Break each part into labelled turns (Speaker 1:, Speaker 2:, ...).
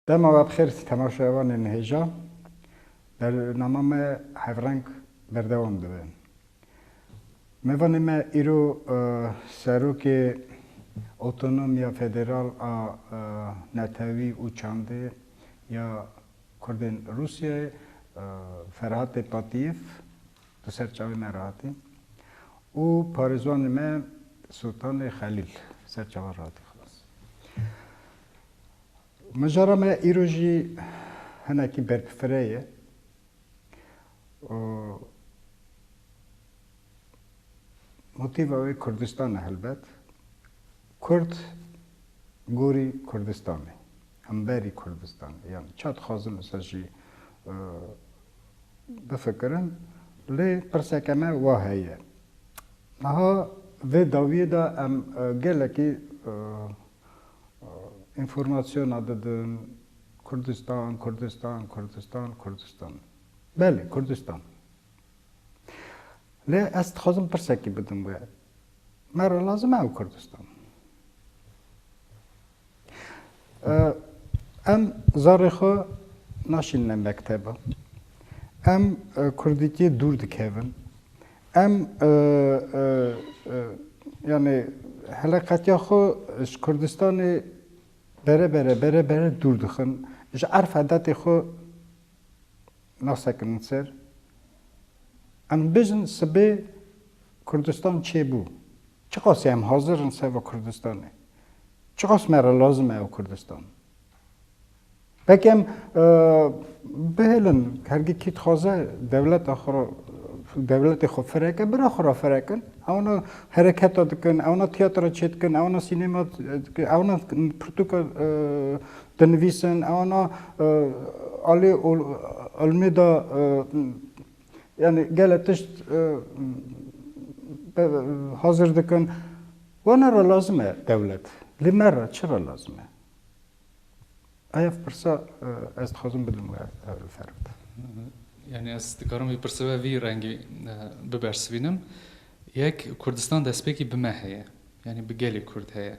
Speaker 1: دما و بخیر تماشاوان نهجا برنامه هفرنگ بردوام دوبن میوانی ما ایرو سروک اتونومیا فدرال نتوی و چانده یا کردن روسیه فرهاد پاتیف دو سرچاوی مراحتی و پارزوان ما سلطان خلیل سرچاوی راحتی خلاص مجارا ما ایروژی هنکی برپفریه موتیو اوی کردستان هلبت کرد گوری کردستانه همبری کردستان یعنی چاد خازم مثلا جی بفکرن لی پرسکمه واهیه نها و داویه دا ام گله کی انفورماسیون دادن کردستان کردستان کردستان کردستان بله کردستان لی است خازم پرسکی بدم باید مرا لازم او کردستان ام زارخو ناشین مکتبه ام کردیتی دور دکهون ام yani helakatya xo Kurdistanê bere dûr dixin ji erf hedetê xwe nasekin ser em bijin sibê Kurdistan çêbû çi qasî em hazir in seva Kurdistanê çi qas me re lazim e ew Kurdistan belkî em bihêlin hergîkî dixwaze devleta xwe devletê xwe fireke bira xwe re firekin evna hereketa dikin evna tiyatra çêdikin evna sînema dikin evna pirtûka dinivîsin evna alê ilmê da yani gelek tişt hazir dikin wana re lazim e devlet lê me re çi re lazim e ev pirsa ez dixwazim bidim we feribde
Speaker 2: Yani ez dikarim wî pirseva vî rengî bibersivînim. Yek Kurdistan destpêkî bi me heye. Yani bi gelê Kurd heye.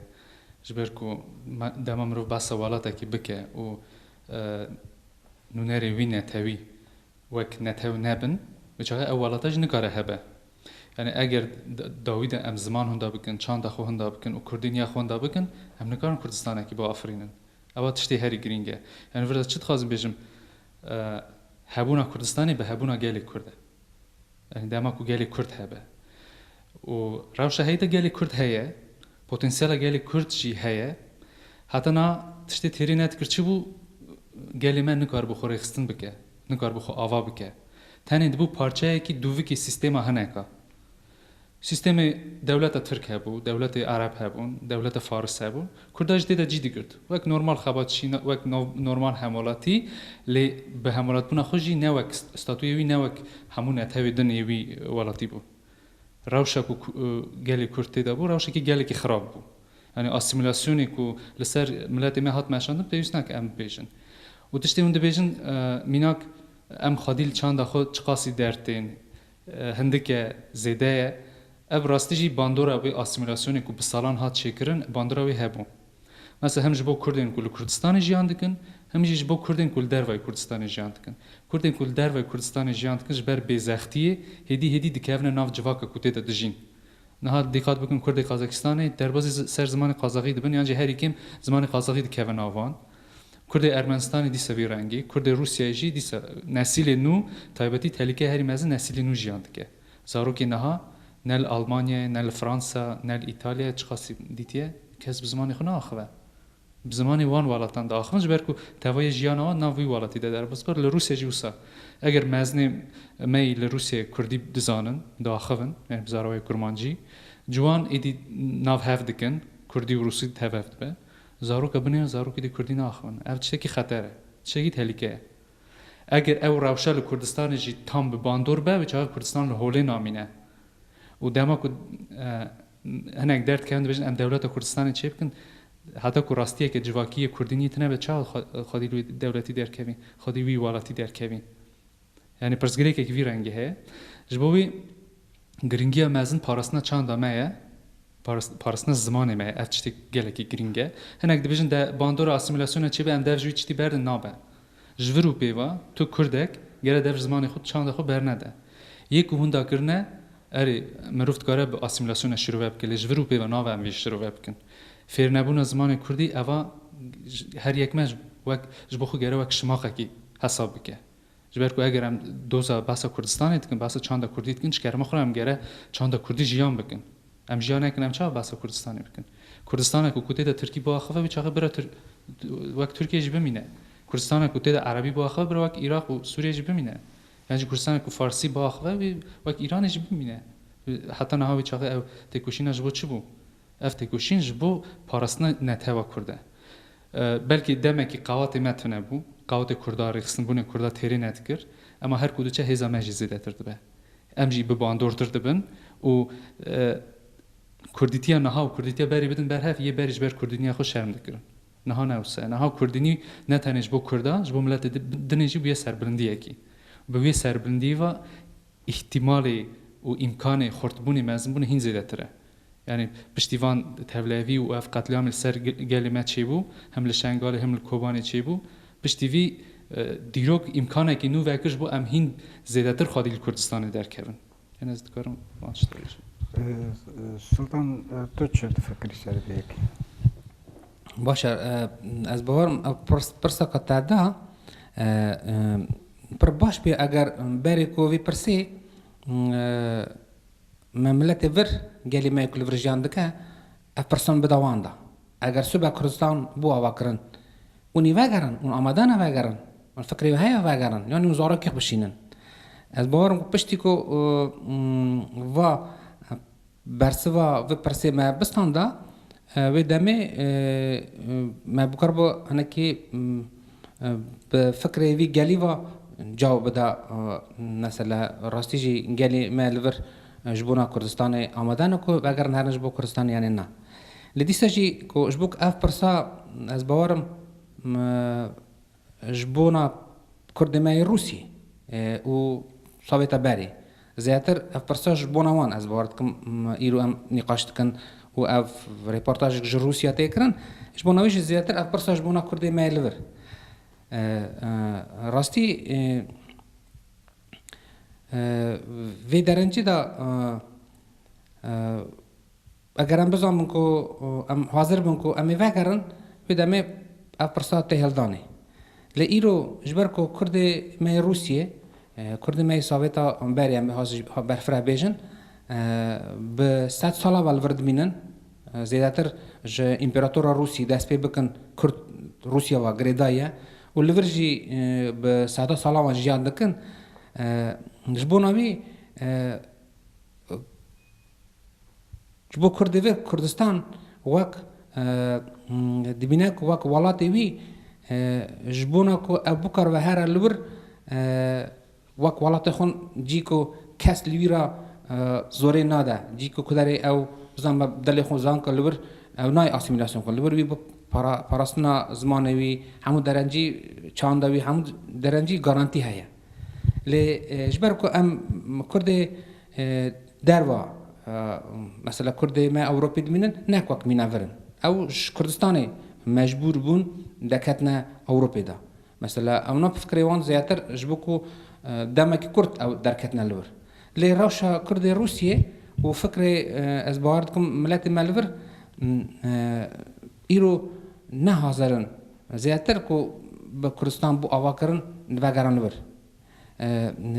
Speaker 2: Ji ber ku dema mirov behsa welatekî bike û nûnerê wî netewî wek netew nebin, bi çaxa ew welata jî nikare hebe. Yani eger dawî de em ziman hunda bikin, çanda xwe hunda bikin û kurdîniya xwe hunda bikin, em nikarin Kurdistanekî biafirînin. Ewa tiştê herî girîng e. Yani vir ez çi dixwazim bêjim hebûna Kurdistanê bi hebûna gelê Kurd e. Yani dema ku gelê Kurd hebe. û rewşa heyî de gelê Kurd heye, potensiyala gelê Kurd jî heye. Heta na tiştê têrî nedikir çibû gelê me nikar bi xwe rêxistin bike, nikar bi xwe ava bike. Tenê dibû parçayekî dûvikê sîstêma hineka. Sîstêmê dewleta Tirk hebû, dewletê Arab hebûn, dewleta Faris hebûn. Kurda ji tê de cî digirt. Wek normal xebatçî, wek normal hemolatî, lê bi hemolatbûna xwe jî ne wek statûyê wî ne wek hemû netewê dinê wî welatî bû. Rewşa ku gelê Kurd tê de bû, rewşekî gelekî xirab bû. Yani asimilasyonê ku li ser miletê me hat meşandin, pêwîst nake em bibêjin. û tiştê hûn dibêjin mînak em xwedî çanda xwe çi qasî dertên hindike zêde ye. Ev rastî jî bandora wê asimilasyonê ku bi salan hat çêkirin, bandora wê hebû. Mesela hem ji bo Kurdên ku li Kurdistanê jiyan dikin, hem jî ji bo Kurdên ku li dervayê Kurdistanê jiyan dikin. Kurdên ku li dervayê Kurdistanê jiyan dikin ji ber bêzextiyê hêdî dikevne nav civaka ku tê de dijîn. Niha dîqat bikin Kurdê Qazakistanê derbasî ser zimanê Qazaxî dibin yan jî herî kêm zimanê Qazaxî dikeve navan. Kurdê Ermenistanê dîsa vî rengî, Kurdê Rûsyayê jî dîsa nesilê nû taybetî tehlikeye herî mezin nesilê nû jiyan dike. Zarokê niha ne li Almanyayê, ne li Fransa, ne li İtalyayê çi qasî dîtiye kes bi zimanê xwe naaxive. Bi zimanê wan welatan de axivin ji ber ku tevayê jiyana wan nav wî welatî de derbas kir li Rûsya jî wisa. Eger mezinê me yî li Rûsyayê Kurdî dizanin, diaxivin, yani bi zaravayê kurmancî, ji wan êdî nav hev dikin, Kurdî û Rûsî hev dibe. Zaroka binê zarokê dê Kurdî naaxivin. Ev tiştekî xeter e, tiştekî tehlike ye. Eger ew rewşa li Kurdistanê jî tam bi bandor be, çaxa Kurdistan li holê namîne. û dema ku hinek dert kevin dibêjin em dewleta Kurdistanê çê bikin, heta ku rastiyeke civakiyê Kurdîniyê tune be çawa xwedî wî dewletî derkevîn, xwedî wî welatî derkevîn. Yani pirsgirêkekî vî rengî heye. Ji bo wî giringiya mezin parastina çanda me ye, پارستن زمانه ما اف چتی گلکی گرینگه هنگ دیویژن ده باندور اسیمیلاسیون چی به ام در جوی چتی برد نابه جورو پیوا تو کردک گره در زمان خود چند خود برنده یک هوندا کرنه اری مروفت کاره به اسیمیلاسیون شروع بکن جورو پیوا نابه ام ویش شروع بکن فیر نبون زمان کردی اوا هر یک مج وک جبو خو گره وک شماقه کی حساب بکه جبر کو اگر ام دوزا باسا کردستان ایتکن باسا چند کردی ایتکن چکر ما خورم گره چند کردی جیان بکن ام جیان کنم چه باسا کردستانی بکن کردستان کو کوته ده ترکی با خفه بچاقه برا وقت ترکیه جی بمینه کردستان کوته ده عربی با خفه برا وقت عراق و سوریه جی بمینه یعنی کردستان کو فارسی با خفه وقت ایران جی بمینه حتی نه بچاقه او تکوشین جبو چه بو اف تکوشین جبو پارستن نتوا کرده بلکه دمکی قوات متونه بو قوات کردار خصن بونه کردار تری نتکر اما هر کدوم چه هزا مجزی دترد به امجی به باندور ترد بن و کردیتیا نها و کردیتیا بری بدن بر هف یه بریج بر کردینیا خوش شرم دکرن نها نوسه نها کردینی نتنش بو کردا جبو ملت دنیجی بیه سربلندیه کی به سربلندی و احتمالی و امکان خردبونی مزمون هین زیاده تره یعنی پشتیوان تبلیغی و اف قتلیام سر گلیمت چی بو هم لشنگال هم لکوبانی چی بو پشتیوی دیروگ امکانه که نو وکش بو ام هین زیاده تر خادی کردستان در کردن یعنی از دکارم واشتریش
Speaker 1: سلطان تو چه فکری سر بیک
Speaker 3: باشه از باورم پرسا کتادا پر باش بی اگر بری کوی پرسی مملت ور گلی ما کل ورجان دکه افرسان بدواندا اگر سوبا کردستان بو آواکرن اونی وگرن اون آمدان وگرن اون فکری های وگرن یعنی اون زارا که بشینن از باورم پشتی کو و برسوا و پرسی ما بستاندا و دمی ما بکر با هنکی به فکری وی گلی و جواب بده مثلا راستی جی گلی ما لور جبونا کردستان آمدن کو و اگر نه جبو کردستان یعنی نه لدیسه جی کو جبوک اف پرسا از باورم جبونا کردمای روسی و سویت بری زیاتر اف پرسا جبونا وان از باورد کم ایرو ام نقاش کن و اف رپورتاج ج روسیا تکرن جبونا ویش زیاتر اف پرسا جبونا کردمای لور راستی وی درنچی دا اگر ام بزن کو ام حاضر بن کو امی وگرن وی دمی افرسات تهلدانی لیرو جبر کو کرد می روسیه کرد می سویتا بری ام حاضر برفرا بیجن به 100 سال اول ورد مینن زیادتر ج امپراتور روسی دست پی بکن کرد روسیا و گریدایه و لورجی به 100 سال اول جیان دکن جبوناوی جبو کردوی کردستان وک دبینک وک ولاتی وی جبونا کو ابوکر و هر لور وک ولات خون جی کو کس لیرا زوری ناده جی کو کدری او زن بدل خون زان کو لور او نای اسیمیلاسیون کو لور وی پاراستنا زمانوی همو درنجی چاندوی همو درنجی گارانتی هيا لی جبرکو ام کرد دروا مثلا کرد ما اوروپی دمینن نکوک میناورن او کردستانی مجبور بون دکتنا اوروپی دا مثلا او ناب فکریوان زیاتر جبکو دمک کرد او درکتنا لور لی روشا کرد روسیه و فکر از باوردکم ملت مالور ایرو نه حاضرن زیاتر کو به کردستان بو آواکرن نوگران لور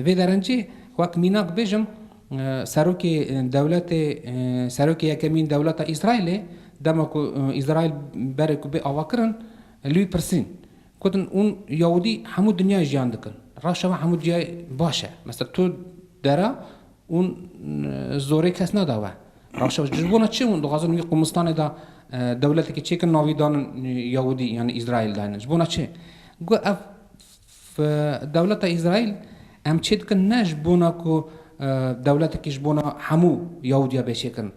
Speaker 3: وی درنچی وقت میناک بیجم سروکی دولت سروکی یکمین دولت اسرائیل دمکو اسرائیل بره کو به آواکرن لوی پرسین کدن اون یهودی همو دنیا جیان دکن راشه و همو جای باشه مثلا تو درا اون زوری کس نداوه راشه جبونا چه اون دغازن وی قمستان دا دولتی که چه کن ناویدان یهودی یعنی اسرائیل داین جبونا چه گو اف دولت اسرائیل ام چید کن نش بونا کو دولت کش بونا همو یهودیا بشه کن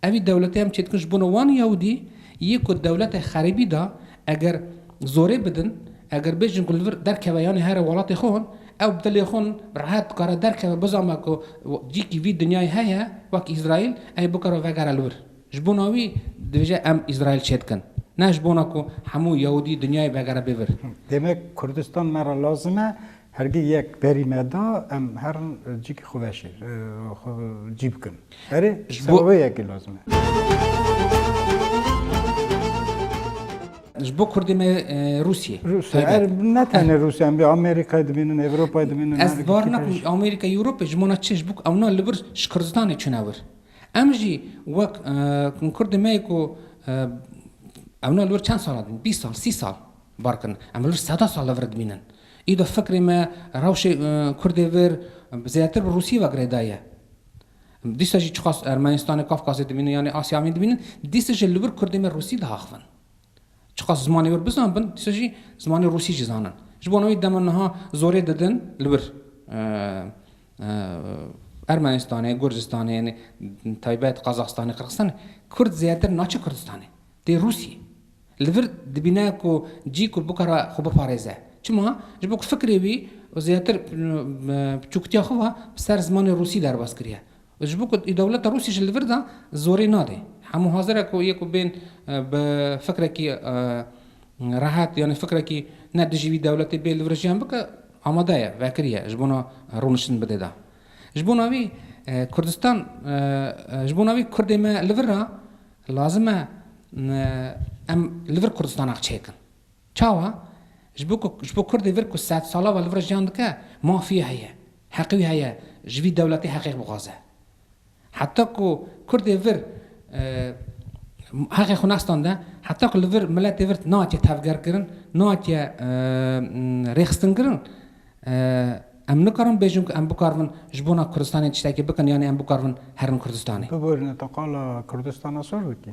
Speaker 3: اوی دولت هم چید کنش بونا وان یهودی یک دولت خریبی دا اگر زوره بدن اگر بیشتر کل در کیوانی هر ولات خون او بدلی خون راحت کار در که بزاما کو جی کی وی دنیای هیا وک اسرائیل ای بکر و وگر لور جبوناوی دویجه ام اسرائیل چید کن نه جبونا کو همو یهودی دنیای بگره بیور
Speaker 1: demek Kurdistan mera lazime hergi yek beri meda em her cik xuveşi cibkin. Eri sebebe yek lazime.
Speaker 3: جبو کردی می روسیه
Speaker 1: Rusya er ne tane Rusya em bir Amerika'yı dibinin, Avrupa'yı dibinin.
Speaker 3: از وارنا امریکا یوروپ جمونا چش بوک اونا لبر شکردستان چناور امجی وک کرد می کو اونا لبر چند سال دین 20 سال 30 سال بارکن اما لبر 100 سال لبر دبینن ایدو فکر ما روش کرد ور زیاتر روسی و گردایه دیسا جی چخاس ارمنستان کافکاس دبینن یعنی آسیا می دبینن دیسا جی لبر کرد می روسی ده اخوان چخاس زمانی ور بزن بن دیسا جی زمانی روسی جزانن جبونوی دمنها زوری ددن لبر ارمنستانه گرجستانه یعنی تایبت قزاقستانه قرقستانه کرد زیادتر ناچه کردستانه دی روسیه لبر دبینه کو جی کو بکره خوب پارزه چما جبو فکری وی زیادتر چوکتیا خو سر زمان روسی در باز کریه جبو کو دولت روسی جل لبر دا زوری ناده همو حاضره کو یکو بین به فکر کی راحت یعنی فکر کی نه دجوی دولت به لورجیان بک آماده وکریه جبونا رونشن بده دا جبوناوی کردستان جبوناوی کرد ما لورا لازمه ام لور کردستان اخچیکن چاوا جبو کرد ور کو 100 سالا و لورجیان دکه مافیا هيا حقوی هيا جوی دولتی حقیق بغازه حتی کو کرد ور حقیق خونستان ده حتی که لور ملت ورد ناتیه تفگر کرن ناتیه ریخستن کرن ام نکارم بیجم که ام بکارون جبونا کردستانی چتاکی بکن یعنی ام بکارون هرن کردستانی
Speaker 1: ببرین تقال Kürdistan'a sorduk ki.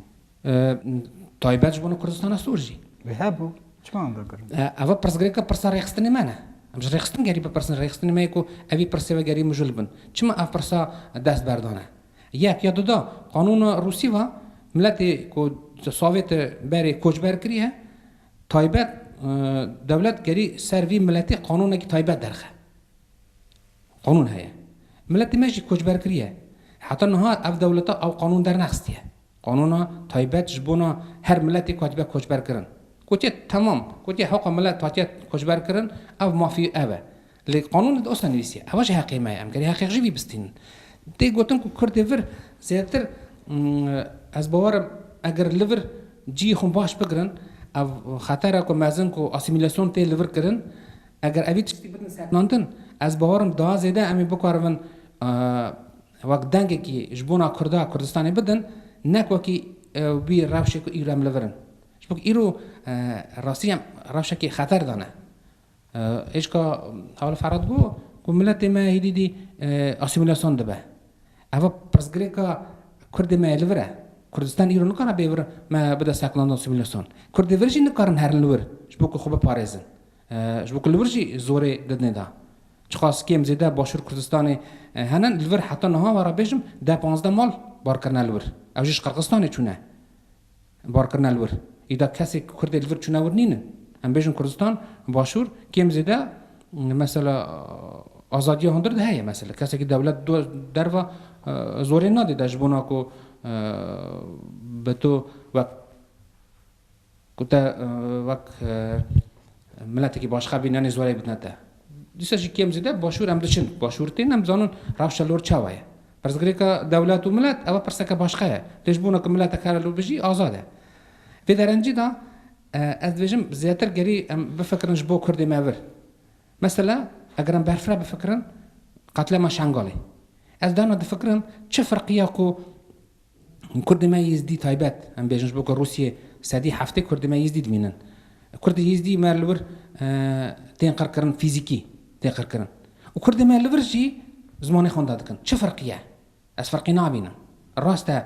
Speaker 3: تایبت جبونا کردستان سورجی
Speaker 1: Ve hebu çman da görün.
Speaker 3: اوا پرسگریکا پرسا ریخستنی منه ام جا ریخستن گری با پرسن ریخستنی می کو اوی پرسیو گری مجلبن چما اف پرسا دست بردانه یک یا دو قانون روسی و ملتی کو سوویت بری کوچبر کریه تایبت دولت گری سروی ملتی قانون کی تایبت درخه قانون هيا ملتی ماشي کوچبر کریه حتی نه اف دولت او قانون در نخستیه قانون تایبت جبونا هر ملتی کوچبر کوچبر کرن کوچه تمام کوچه حق ملت تاچه کوچبر کرن او مافی اوه لی قانون ده اصلا نویسیه اواش حقی ما ام گری حقیق جوی بستین دی گوتن کو کرد ور زیاتر از باورم اگر لور جی خون باش بگرن او خطر کو مازن کو اسیمیلاسیون تی لور کرن اگر اوی چتی بدن سکناندن از باورم دا زیده امی بکارون وقت دنگه کی جبونا کردا کردستانی بدن نک وکی بی روشه کو ایرام لورن شبک ایرو راستی هم روشه کی خطر دانه ایش کا حال فراد گو کو ملت ما هیدی اسیمیلاسیون دبه اوا پرسگریکا کرد ما لوره کردستان ایران نکنه بیور ما بده ساکلاندن اسیمیلاسیون کرد ورجی نکارن هرن لور شبک خوب پارزن شبک لورجی زوره ددنه دا چخواست کیم زیده باشور کردستان هنن لور حتی نها ورا بیشم ده 15 مال بار کرنا لور اوجش قرقستان چونه بار کرنا لور ایدا کسی کرد لور چونه ور نینن ام بیشم کردستان باشور کیم زیده مثلا آزادی هندر ده هی مثلا کسی که دولت دو در و زوری نادی داشبونا کو به تو وقت کتا وقت ملتی که باش خبی نانی زوری بدنده دیسا جی کیم زیده باشور هم دشن باشور تین هم زانون روش لور چاویه پرسگری که دولت و ملت اول پرسکه باشخه داشبونا که ملت کار لور بجی آزاده و درنجی دا از دویجم زیادتر گری بفکرنش بو کردی ماور مثلا اگرم برفرا بفکرن قتل ما شنگالی از دانا دفکرن چه فرقیه کو کرد ما یزدی تایبت ام بیجنش بو روسیه سدی هفته کرد ما یزدی مینن کرد یزدی ما لور تنقر کرن فیزیکی تنقر کرن و کرد ما لور جی زمانی خونده دکن چه فرقیه از فرقی نابینن راسته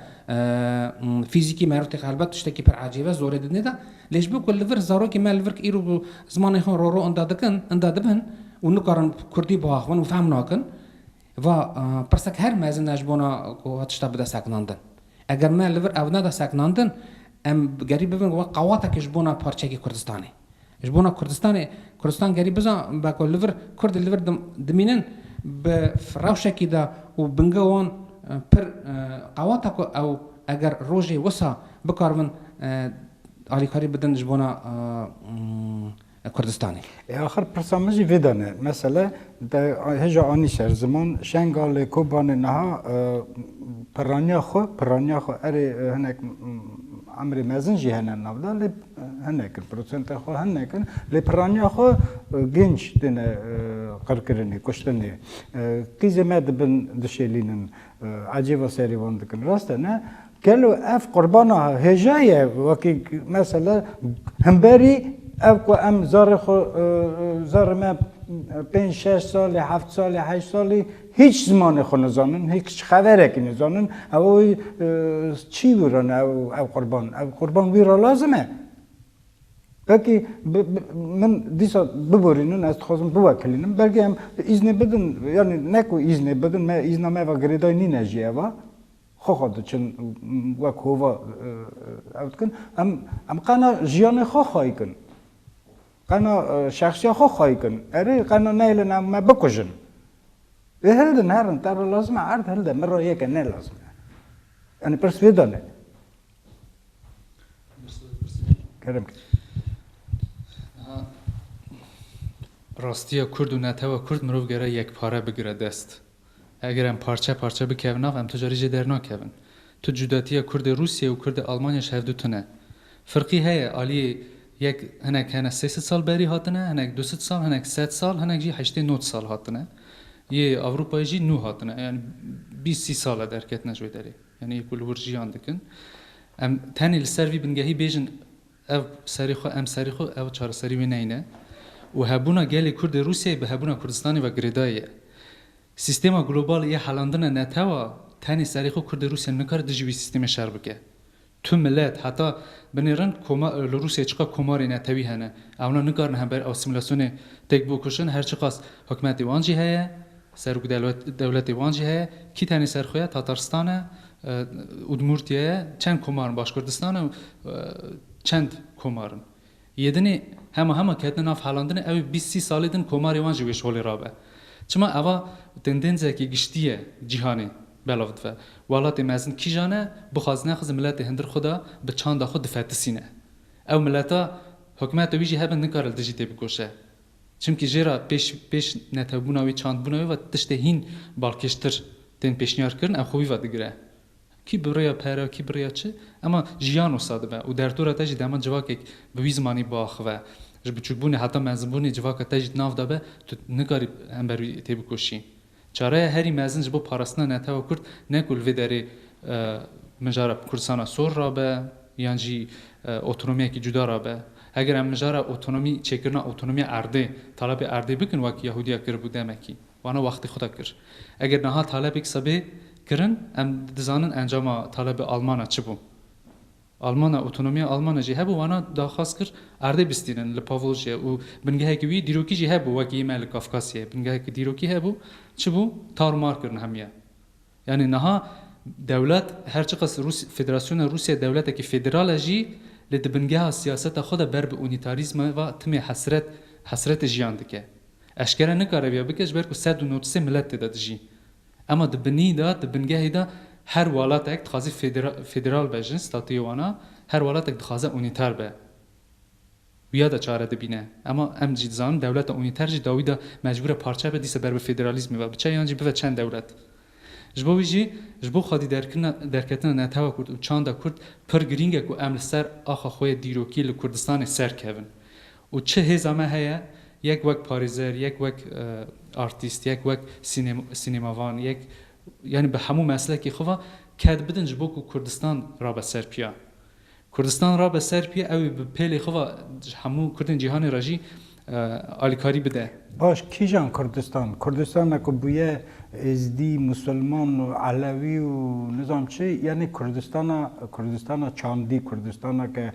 Speaker 3: فیزیکی معروف البته تشتکی پر عجیبه زوره دنده دا لیش بو کل لور زارو کی ما لور ایرو زمانی خون رو اندادکن و نکارن کردی باخون و فهم ناکن و پرسک هر مازن نجبونا کو هاتشتا بده سکناندن اگر ما لور او ندا سکناندن ام غریب ببین و قواتا که جبونا پارچه کی کردستانی جبونا کردستان غریب بزن با کو لور کرد لور دمینن به فراوشه کی دا و بنگوان پر قواتا کو او اگر روزی وسا بکارمن آلیکاری بدن جبونا کردستانی
Speaker 1: آخر پرسامجی ویدانه مثلا در هجا آنی سر زمان شنگال کوبان نها پرانیا خو اری هنک عمری مزن جی هنن نبوده لی هنکن پروسنت خو هنکن لی پرانیا خو گنج دینه قرکرنی کشتنی کیزه مد بن دشیلینن عجیب سری واندکن راسته نه کلو اف قربانا هجایه وکی مثلا همبری اف کو ام زار ما 5 6 سال 7 سال 8 سالی هیچ زمان خو نزانن هیچ خبره که نزانن او چی ورن او قربان ویرا لازمه بلکه من دیسا ببرینن از خواستم بوکلینم بلکه هم ایزن بدن یعنی نکو ایزن بدن ما ایزنامه و گریدای نی نجیه و خود چون وک هوا اوت کن ام قنا جیان خواهی کن قنا شخصی خواهی کن اری قنا نیل نام ما بکشن هلده نهرن تر لازم عرض هلده مرا یک نه لازم یعنی پرس ویدانه کرم
Speaker 2: راستیا کرد و نتوا کرد مروف گره یک پاره بگیره دست اگر هم پارچه بکوین هم تجاری جدر نکوین تو جداتی کرد روسیه و کرد آلمانیا شهر تونه فرقی هیا علی یک هنک هنه 3 سال بری هاتنه هنک 2 سال هنک 3 سال هنک جی 8 9 سال هاتنه یه اروپایی جی 9 هاتنه یعنی 20 سال درکت نجوی داری یعنی کل ورجی اندکن ام تانی لسروی بنگهی بیجن او سریخو او چهار سری و نینه و هبونا گلی کرد روسیه به هبونا کردستانی و گریدایه سیستم گلوبال یه حالاندن نتوا تانی سریخو کرد روسیه نکار دجوی سیستم شر بکه تو ملت حتی بنیرن روسیه چقدر کماری نتوی هنه اونا نکارن هم بر اسیمیلاسیون تک بکشن هر چقدر حکمت وانجی هه سرک دولت وانجی هه کی تانی سرخویا تاتارستان ادمورتیه چند کمارن باشکردستان چند کمارن یدنی همه کهتن ناف حالاندن او 20 سالیدن کماری وانجی ویش هولی رابه چما اوا تندنزه کی گشتیه جهانی بلافت و ولات مزن کی جانه بخوازنه خز ملت هندر خدا به چاند خود دفتسینه او ملتا حکومت ویجی هبن نکارل دجیته بکشه چونکی جرا پیش نتابوناوی چاند بوناوی و تشته هین بالکشتر تن پیشنیار کرن او خوبی و دگره کی بریا پرا کی بریا چه اما جیان وساده و در طور تاجی دمان جواک به وی زمانی باخ و ج بچوبونه حتی مزبونی جواک تاجی ناف دابه تو نکاری هم بروی تی بکشی چاره هری مزن جبو پاراستنا نتاو کرد نکول وی داری مجارا کردستان سور رابه یانجی اوتونومی کی جدا رابه اگر هم مجارا اوتونومی چکرنا اوتونومی ارده طلب ارده بکن وک یهودیا کر بوده مکی وانا وقتی خدا کر اگر نها طلب یک سبه کرن ام دزانن انجام طلب آلمانا چه بو آلمانا اوتونومی آلمانا جی هبو وانا داخواست کر ارده بستینن لپاولجه و بنگه کی وی دیروکی جی هبو وکی ایمال کافکاسیه بنگه کی دیروکی هبو چه بو تارمار کرن همیه یعنی نها دولت هر چقدر فدراسیون روسیه دولت کی فدرال جی لدبنگه سیاست خود بر به اونیتاریسم و تم حسرت جیان دکه اشکره نکاره بیا بکش برکو 193 ملت داد جی اما دبنی دا دبنگه دا هر ولایت یک تخازی فدرال بجن ستاتیوانا هر ولایت یک تخازه اونیتار به ویا دا چاره دبینه اما ام جیزان دولت اونیتار جی داویدا مجبور پارچه به دیسه بر به فدرالیسم و بچه یانجی به چند دولت جبو ویجی جبو خادی درکتن نتاوا کرد و چند کرد پر گرینگه کو امل سر آخا خوی دیروکی لکردستان سر کهون و چه هزامه هیا یک وک پاریزر یک وک آرتیست یک وک سینماوان یک یعنی به همو مسلکی خوا کد بدن جبو کو کردستان را به سر پیا کردستان را به سر پیا او به پیل خوا همو کردن جهان راجی آلیکاری بده
Speaker 1: باش کی جان کردستان نکو بویه ازدی مسلمان و علوی و نظام چی یعنی کردستان چاندی کردستان که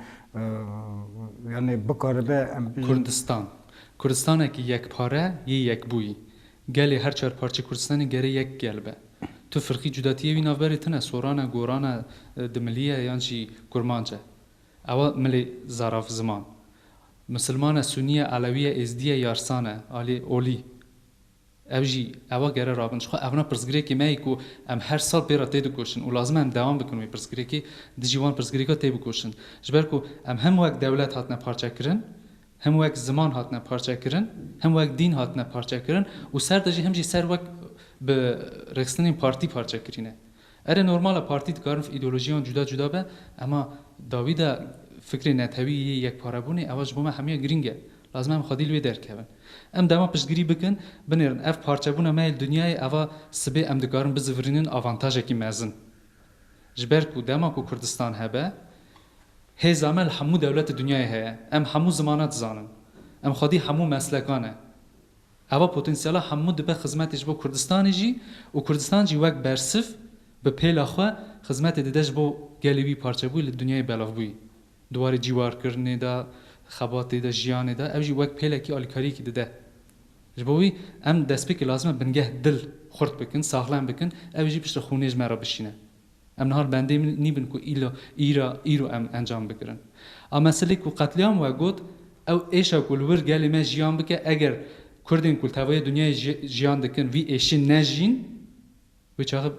Speaker 1: یعنی بکارده
Speaker 2: کردستان که یک پاره یک بوی گلی هر چهار پارچه کردستانی گره یک گلبه تو فرقی جداتیه وی نافبری تنه سورانه گورانه دملیه یانچی کرمانچه اول ملی زراف زمان مسلمان سنیه علویه ازدیه یارسانه آلی اولی اوجی اوا گره رابنش خو اونا پرسگری کی می کو ام هر سال پیرا تید کوشن و لازم هم دوام بکنم پرسگری کی دیجوان پرسگری کا تید کوشن جبر کو ام هم وقت دولت هاتنا پارچه کرن هم وقت زمان هاتنا پارچه کرن هم وقت دین هاتنا پارچه کرن و سر دجی هم جی سر وقت به رخصتن پارتی پارچه کرینه اره نورمال پارتی دکارن ایدئولوژیان جدا جدا به اما داوید فکر نتوی یک پارابونه اواج بوم همه گرینگه لازم هم خودی لوی درک کردن ام دما پشگیری بکن بنرن اف پارچه بونه میل دنیای اوا سبه ام دکارن بزورینن آوانتاژ کی مزن جبر کو دما کو کردستان هبه هی زامل همو دولت دنیای هه ام همو زمانات زانن ام خودی همو مسلکانه اوا پتانسیل همو دبه خدمتش بو کردستان جی و کردستان جی وک برسف به پیل خو خدمت ددش بو گلیوی پارچه بو دنیای بلاف بو دوار جوار کرنه دا خبات دا جیان دا اوجی وک پیل کی آلیکاری کی دده جبوی ام دست بک لازمه بنگه دل خورد بکن ساغلم بکن اوجی پشت خونیج مرا بشینه ام نهار بنده نیبن کو ایرو ام انجام بکرن اما مسئله کو قتلیام و گود او ایشا کول ور گلی ما جیان بکه اگر کردین کول توای دنیای جیان دکن وی ایشین نجین و چاق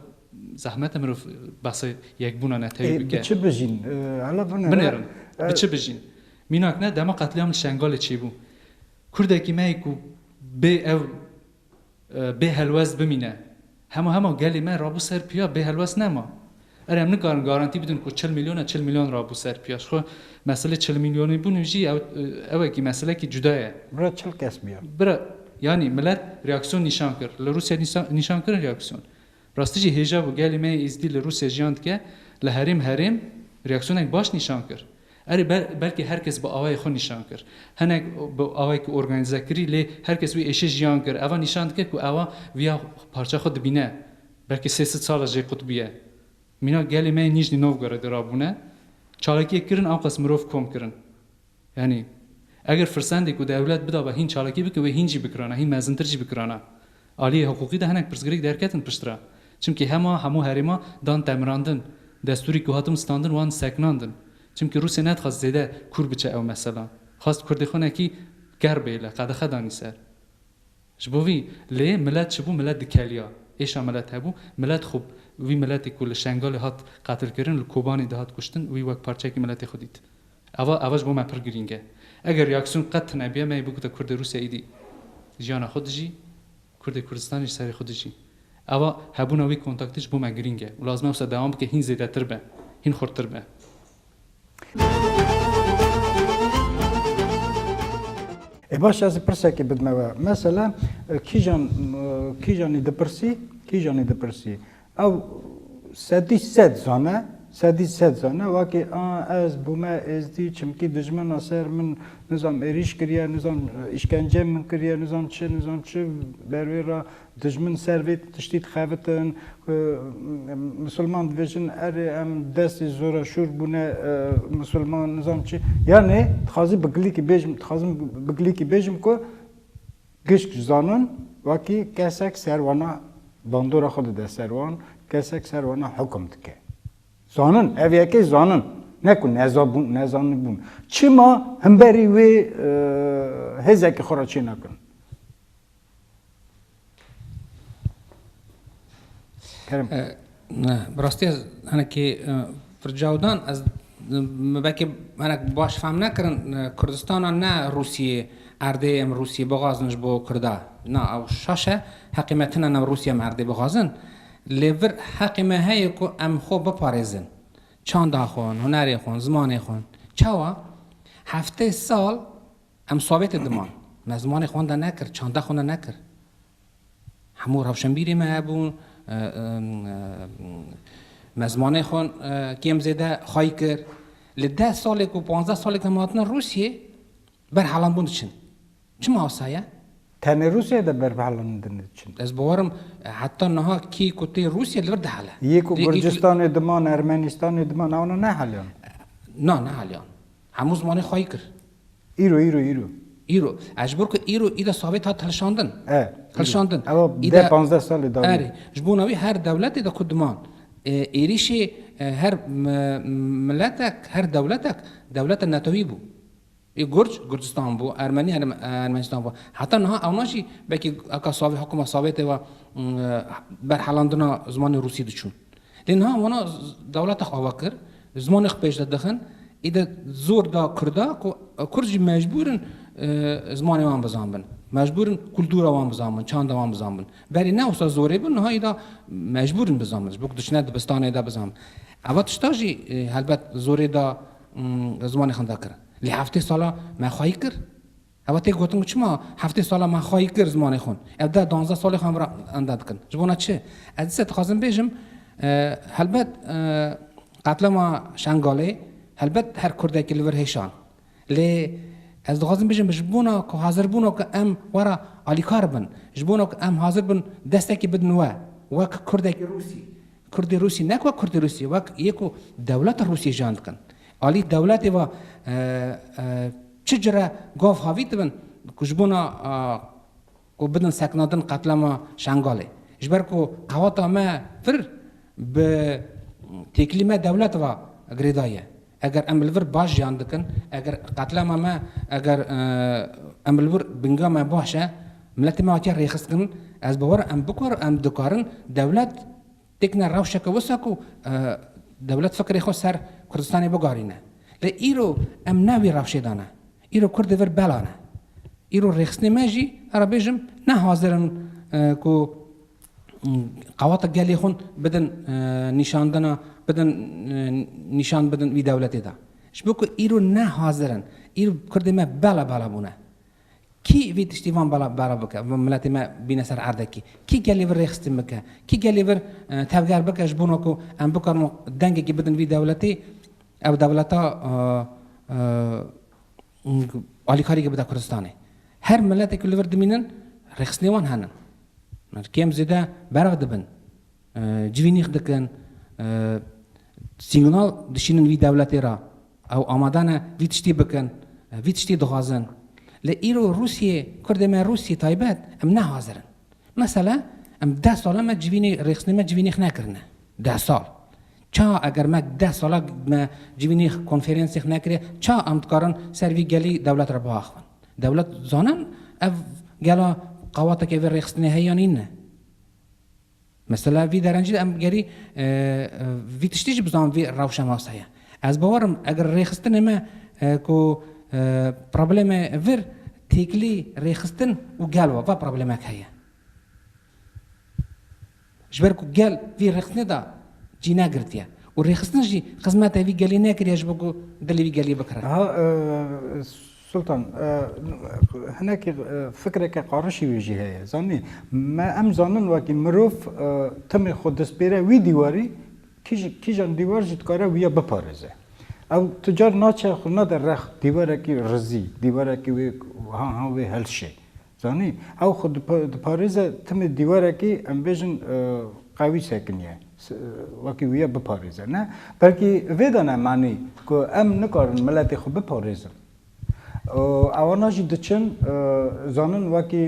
Speaker 2: زحمت مرو بس یک بونا نتایی بکه
Speaker 1: چه بجین حالا
Speaker 2: بنرن بچه بجین میناک نه دما قتلیام شنگال چی بو کرده کی مای کو به هلوز بمینه همه گلی ما رابو سر پیا به هلوز نما اره ام نگارن گارانتی بدون کو 40 میلیون رابو سر پیاش خو مسئله 40 میلیونی بو نجی او کی مسئله کی جدایه
Speaker 1: برا 40 کس بیا
Speaker 2: برا یعنی ملت ریاکسیون نشان کرد لروسیا نشان کرد ریاکسیون راستیجی هجا و گلی ما ازدی لروسیا جاند که لهریم ریاکسیون یک باش نشان کرد اره بلکه هر کس با آوای خود نشان کرد هنگ با آوای که ارگانیزه کری لی هر کس وی ایشه جیان کرد اوا نشان کرد که اوا ویا پارچه خود بینه بلکه 300 سال جای قطبیه مینا گلی ما نیجنی نوگراد رابونه چالکی کرن آن قسم روف کم کرن یعنی اگر فرسندی که دولت بده و هین چالکی بکه و هینجی بکرانه هین مزنترجی بکرانه عالی حقوقی ده هنگ پرسگریک درکتن پشتره چونکه همو هریما دان تمراندن دستوری که هاتم ستاندن وان سکناندن چونکه روسیه نتخواست زیده کور بچه او مثلا خواست کردی خونه کی گر بیله قد خدانی سر شبوی لی ملت شبو ملت دکلیا ایشا ملت هبو ملت خوب وی ملتی کل شنگال هات قتل کردن لکوبانی ده هات کشتن وی وقت پارچه کی ملت خودید اواج بو مپر گرینگه اگر ریاکسیون قط نبیه می بگو تا کرد روسیه ایدی جیان خودجی کرد کردستانش سر خودجی اوا هبون وی کنتاکتش بو مگرینگه و لازمه وسط دوام که هین زیده تر به هین خورتر به
Speaker 1: باش از پرسه که بدمه مثلا کیجانی دپرسی او سدی سد زانه واقعی از بومه ازدی چمکی دجمن اثر من نظام ایریش کریه نظام اشکنجه من کریه نظام چه بروی را دجمن سرویت تشتید خوابتن مسلمان دویجن اره ام دست زورا شور بونه مسلمان نظام چه یعنی تخازی بگلی کی بیجم که گشک زانن واقعی کسک سروانا باندورا خود ده سروان کسک سروانا حکم دکه زانن اویه که زانن نکن نزان بون چی ما هم بری وی هزه که خورا چی نکن کرم
Speaker 3: براستی از هنکی فرجاودان از مبکه هنک باش فهم نکرن کردستان نه روسیه ارده ام روسیه بغازنش با کرده نه او شاشه حقیمتنا نه روسیه ام ارده بغازن لیور حقیمه هایی که ام خوب بپارزن چانده خون، هنری خون، زمانی خون چوا هفته سال ام ثابت دمان زمان خونده نکر، چانده خونده نکر همو روشنبیری ما بون مزمانه خون کیم زیده خواهی کر لده سالی که 15 سالی که ماتنا روسیه بر حالان بوندشن چه ماسایه؟
Speaker 1: تنه روسیه ده بر حالان بوندشن
Speaker 3: از باورم حتی نها کی کتی روسیه لور ده حاله
Speaker 1: یکو گرجستان دمان، ارمنستان دمان اونا نه حالیان
Speaker 3: نه حالیان همو زمانه خواهی کر
Speaker 1: ایرو
Speaker 3: اجبر که ایده ثابت ها تلشاندن
Speaker 1: اما ده 15 سال داره
Speaker 3: آره جبوناوی هر دولتی ده کدمان ایریش هر ملتک هر دولت ناتوی بو گرجستان بو ارمنی ارمنستان بو حتی نه اوناشی بلکه اکا صاحب حکومت ثابت و بر حالاندنا زمان روسی دچون لانها وانا دولت خواکر زمان خ پیش دخن ایده زور دا کردا کو کرج مجبورن زمان وان بزنبن مجبورن کلتور وان بزنبن چاند وان بزنبن بری نه اوسا زوری بن نه ایده مجبورن بزنبن بک دشنه دبستان دا بزنبن اول تشتاجی البته زوری دا زمان خندا کر لی هفته سالا ما خواهی کر اول تی گفتم چما هفته سالا ما خواهی کر زمان خون ابدا 12 سال خام را انداد کن جبونا چه از ست خازم بیشم البته قتل ما شنگاله البته هر کرده که لور هیشان لی از خازم بیشم جبونا که حاضر بونا که ام ورا علی کار بن جبونا که ام حاضر بن دسته که بدنوا وک کرده که روسی کرد روسی نه کو کرد روسی وک یکو دولت روسی جاند کن علی دولت و چجرا گاف هاویت بن کجبونا کو بدن سکنادن قتل ما شنگاله جبر کو قواتا ما فر به تکلیم دولت و گریدایه اگر املور باش جاند کن اگر قتل ما اگر املور بنگا ما باشه ملت ما چه ریخست کن از باور ام بکر ام دکارن دولت تکنا روشه که وسکو دولت فکر خو سر کردستان بگارینه لی ایرو ام نوی روشه دانه ایرو کرد ور بلانه ایرو رخصنی ماجی عربیجم نه حاضرن کو قوات گلی خون بدن نشاندنا بدن نشان بدن وی دولتی دا شبکو ایرو نه حاضرن ایرو کرد ما بلا بونه کی وی تشتیوان بالا بکه و ملت ما بین سر عرضه کی گلی ور رخصتی مکه کی گلی ور تفگر بکه جبونو کو ام بکرم دنگی کی بدن وی دولتی او دولتا آلیکاری که بده کردستانه هر ملت که لور دمینن رخصنیوان هنن کم زیده برو دبن جوینیخ دکن سیگنال دشینن وی دولتی را او آمادانه وی تشتی بکن وی تشتی دخوازن لایرو روسیه کردم روسیه تایبت ام نه حاضرن مثلا ام 10 سال ما جوینی رخصنی ما جوینیخ نکرنه 10 سال چا اگر ما 10 سال ما جوینی کنفرانسی نکره چا امتکارن سروی گلی دولت را باخون دولت زانن اف گلا قواتا که وی رخصنی هیان نه مثلا وی درنجی ام گری وی تشتیج بزن وی روش ماسایه از باورم اگر رخصتن ما کو پرابلم ور تیکلی رخصتن و گلوا و پرابلمک هیه جبر کو گل وی رخصنی دا جی نگرتیه و رخصتن جی خدمت وی گلی نکریش بگو دلی وی گلی بکره
Speaker 1: سلطان هناك فكرة قارشي وجهها زاني ما أم زانن وكي مروف تم خود سبيرة وي ديواري كي جان ديوار جت كارا ويا ببارزة أو تجار ناتشا خلنا در رخ ديوارة كي رزي ديوارة كي وي ها وي هالشي زاني أو خود بارزة تم ديوارة كي أم بيجن قوي ساكنية وكي ويا ببارزة نه بلكي فيدانا معني كو أم نكارن ملاتي خو ببارزة اواناجی دچن زانن وکی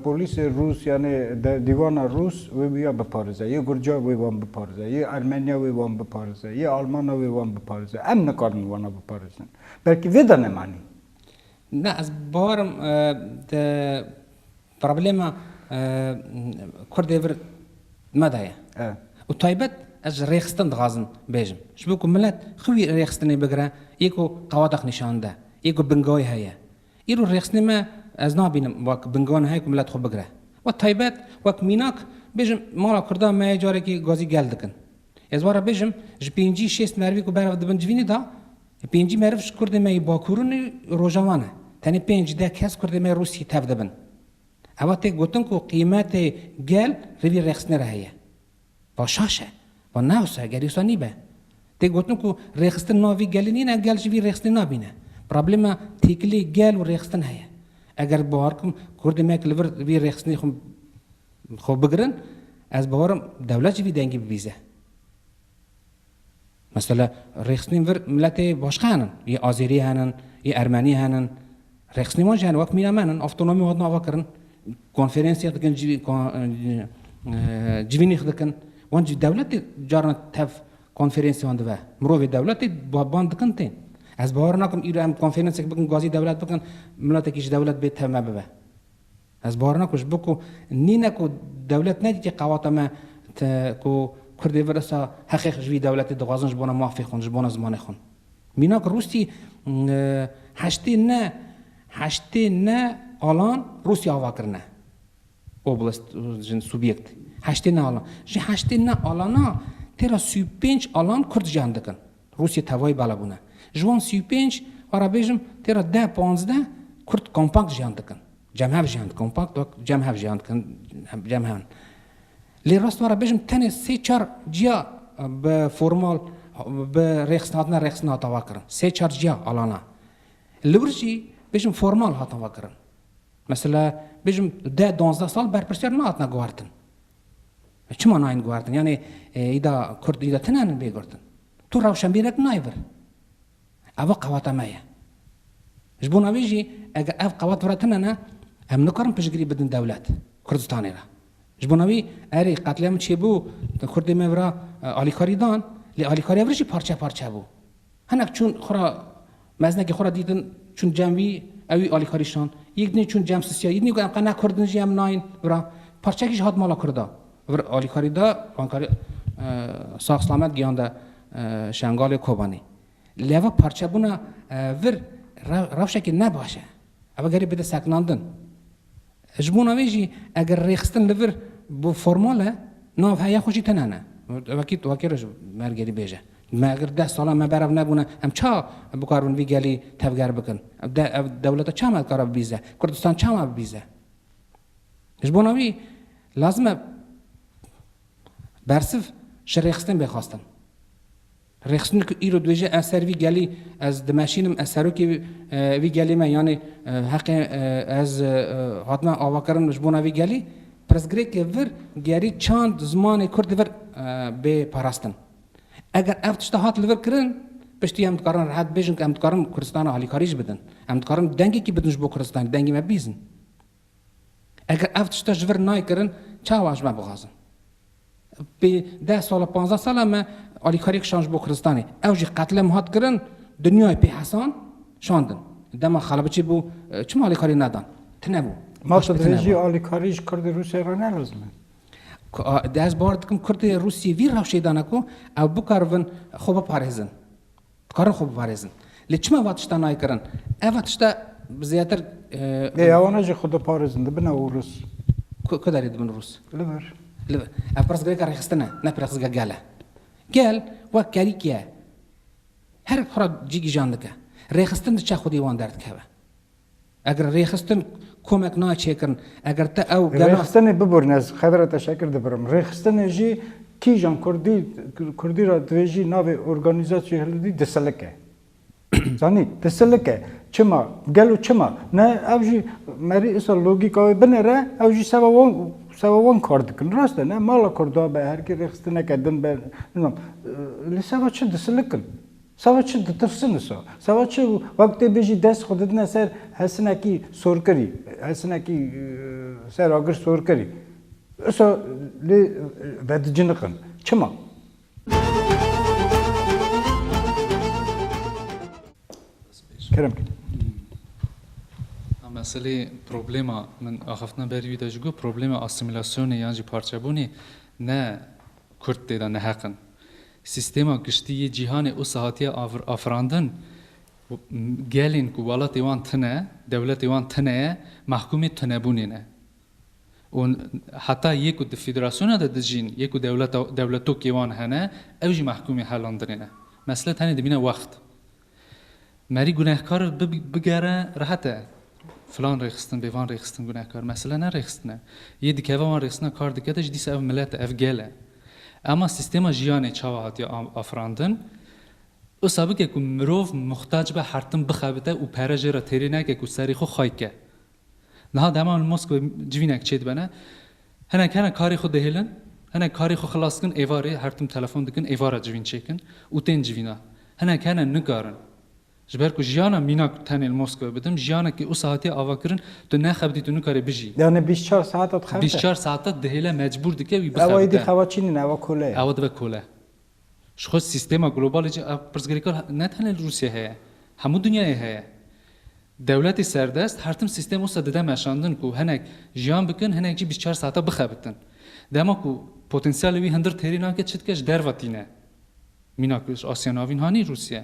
Speaker 1: پلیس روس یعنی دیوان روس وی بیا بپارزه یه گرجا وی وام بپارزه یه ارمنیا وی وام بپارزه یه آلمان وی وام بپارزه ام نکارن وانا بپارزن بلکه ویدا نمانی
Speaker 3: نه از بارم پرابلم کردیور مدایه و تایبت از ریخستن دغازن بیجم شبکو ملت خوی ریخستنی بگره یکو قوادق نشانده یکو بنگای هیا ایرو رخصنی ما از نابینم وک بنگان هایی که ملت خو بگره و تایبت وک میناک بیشم مالا کرده ما جاره که گازی گل دکن از وارا بیشم ج 5-6 مروی که برای دبن جوینی دا 5 مروش کرده ما باکورون روزانه تنی 5 کس کرده ما روسی تف دبن اما تی گوتن کو قیمت گل روی رخصنی رهیه با شاشه با نوسه گریسا نیبه تی گوتن کو رخصن ناوی گلی نینه گل جوی رخصنی نابینه پرابلم تیکلی گل و رخصتن هیا اگر باورکم کرد میک لور وی رخصنی خو بگرن از باورم دولت جوی دنگی بویزه مثلا رخصنی ور ملت باشقه هنن یه آذری هنن یه ارمنی هنن رخصنی ما جهن وقت مینا منن افتونومی واد نوا کرن کنفرانسی دکن جوینی خدکن وان دولت جارن تف کنفرانسی وان دوا مروی دولت بابان دکن تین از باور نکم ایرو ام کنفرانس که بکن گازی دولت بکن ملت کیش دولت بیت تمام ببه از باور نکوش بکو نینه کو دولت ندی که قوات ما کو کردی ورسا حقیق جوی دولت دغازنش بونه موافق خونش بونه زمان خون مینا که روسی هشتی نه آلان روسی آوا کرنه اوبلاست جن سوبیکت هشتی نه آلان جی هشتی نه آلانا تیرا 35 آلان کرد جان دکن روسی توای بالا بونه جوان 35 وارا بیجم تیرا 10-15 کرد کمپاکت جان دکن جمع جان کمپاکت و جمع جان کن جمع لی راست وارا بیجم تنه 3-4 جیا به فرمال به رخصنات آوا کرن 3-4 جیا آلانا لورجی بیجم فرمال هات آوا کرن مثلا بیجم 10-12 سال برپرسیار نهات نگواردن چما ناین گواردن یعنی ایدا کرد ایدا تنان بیگوردن تو روشن بیرک نایور اوا قوات مایه جبونا بیجی اگر اف قوات ورتننا ام نکارم پشگیری بدن دولت کردستانی را جبونا بی اری قتلم چی بو کردی میورا آلیکاری دان لی آلیکاری ورشی پارچه بو هنک چون خورا مزنگی خورا دیدن چون جمعی اوی آلیکاریشان یک دنی چون جمع سیا یک دنی گفتم قنا کردن جیم ناین ورا پارچه کیش هات مالا کردا ور آلیکاری دا آنکاری ساق سلامت گیانده شنگال کوبانی لیوا پارچه بونا ور روشه که نباشه اما گری بده سکناندن جبونا ویجی اگر ریخستن لور بو فرماله ناف هیا خوشی تنانه وکی رج مرگری بیجه ما اگر 10 ساله ما براب نبونه هم چا بکارون وی گلی تفگر بکن دولت چا ما کار بیزه کردستان چا ما بیزه جبونا وی لازمه برسف شریخستن بخواستن رخصتن که ایرو دویجه اثر وی گلی از دمشینم اثرو که وی گلی ما یعنی حق از حتما آوا کردن جبونا وی گلی پرسگری که ور گری چند زمان کرد ور به پاراستن اگر افتشته هات لور کردن پشتی هم کارن راحت بیشن که هم کارن کردستان حالی کاریش بدن هم کارن دنگی که بدنش با کردستان دنگی ما بیزن اگر افتشته جور نای کردن چه واج ما بغازن به 10 سال 15 سال ما آلیکاری که شانش با کردستانی اوجی قتل مهات کردن دنیای پی حسان شاندن دما خلبچی بو چما آلیکاری ندان تنبو
Speaker 1: ما تدریجی آلیکاریش کرد روسیه را نلازمه
Speaker 3: دست بارد کم کرد روسیه وی روشی دانه کو او بکارون خوب پارهزن کارن خوب پارهزن لی چما واتشتا نای کرن واتشتا زیادتر
Speaker 1: اوانه جی خود پارهزن ده بنا او روس
Speaker 3: کداری دبن روس
Speaker 1: لبر
Speaker 3: پرس گری کار خستنه نه پرس گاله گل و کاری کیه هر خورا جیگی جاندکه ریخستن چه خودی وان درد که اگر ریخستن کمک نه چیکن اگر تا او
Speaker 1: ریخستن ببرن از خبر تشکر دبرم ریخستن جی کی جان کردی را دویجی ناو ارگانیزاسیون هلدی دسلکه زانی دسلکه چما گلو چما نه اوجی مری اصلا لوگیکای بنره اوجی سوان کار دکن راسته نه مالا کردا به هر کی ریخستن کردن به نام لسوا چه دسلکن سوا چه دترسن سوا چه وقتی بیشی دست خودت نسر حسنا کی سور کری حسنا کی سر آگر سور کری اصلا لی بعد جنکن چما کرم کن
Speaker 2: مسئله پروبلما من آخفتنا بری ویدا جگو پروبلما اسیمیلاسیون یعنی پارچه بونی نه کرد دیدن نه حقن سیستما گشتی جهان او ساعتی آفراندن گلین کو ولات ایوان تنه دولت ایوان تنه محکومی تنه بونینه اون حتی یکو فدراسیون ده دجین یکو دولتو کیوان هنه اوجی محکومی حالاندرینه مثلا تنه دبینه وقت مری گناهکار بگره راحته فلان ریخستن بیوان ریخستن گناهکار مثلا نه ریخستنه یه دیگه وان ریخستن کار دیگه دش دیس اف ملت اف گله اما سیستم جیانی چاوات یا آفراندن او سابق که مروف محتاج به هرتم بخوابته و پرجه را ترینه که سریخو خایکه نه دمان مسکو جوینک چید بنه هنه کاری خود دهیلن هنه کاری خود خلاص کن ایواره هرتم تلفن دکن ایواره جوین چیکن و تین جوینا هنه نگارن جبر کو جیانا مینا تنیل مسکو بدم جیانا که او ساعتی آوا کرن تو نه خبدی تو نکاری بجی
Speaker 1: یعنی 24 ساعت خبته
Speaker 2: 24 ساعت دهیله مجبور دکه وی بخوابته
Speaker 1: اوایدی خواچینی نه و کله
Speaker 2: اواد و کله شخص سیستم گلوبال پرسگریکار نه تنیل روسیه هه همو دنیای هەیە دەولەتی سەردەست هەرتم سیستم وسە دەدا مەشاندن و هەنێک ژیان بکەن هەنێک جی 24 ساعتە بخەبتن دەما و پۆتەنسیالی هەندر تێری ناکە چت کەش دەرڤەتینە میناکش ئاسیاناوین هانی روسیە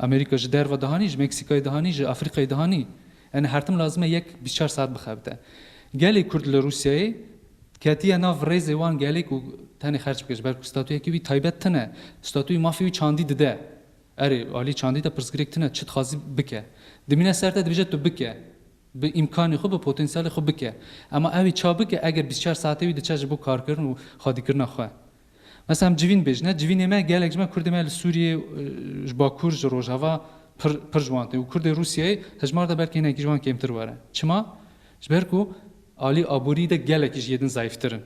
Speaker 2: ئەمریکا ji دەرڤە دەهانی ji مکسیکای دەهانی ji ئەفریقای دەهانی ئەنە هەرتم لازمە یەک 24 ساعت بخەبتە gelê Kurd li Rûsyayê ketiye nav rêzê wan gelek û tenê xerç bike ji ber ku statûyekî wî taybet tune statûyê mafê wî çandî dide erê alî çandî te pirsgirêk tune çi dixwazî bike dimîne ser te dibêje tu bike bi îmkanê xwe bi potensiyalê xwe bike ama ew ê ça bike eger 24 saatê wî diçe ji bo karkirin û xwedîkirina xwe mesela em civîn bêjne civînê me gelek ji me Kurdê me li Sûriyê ji Bakur ji Rojava pir ji wan tê û Kurdê Rûsyayê hejmar da belkî hinekî ji wan kêmtir were çima ji ber ku alî aborî de gelekî ji yê din zayıftirin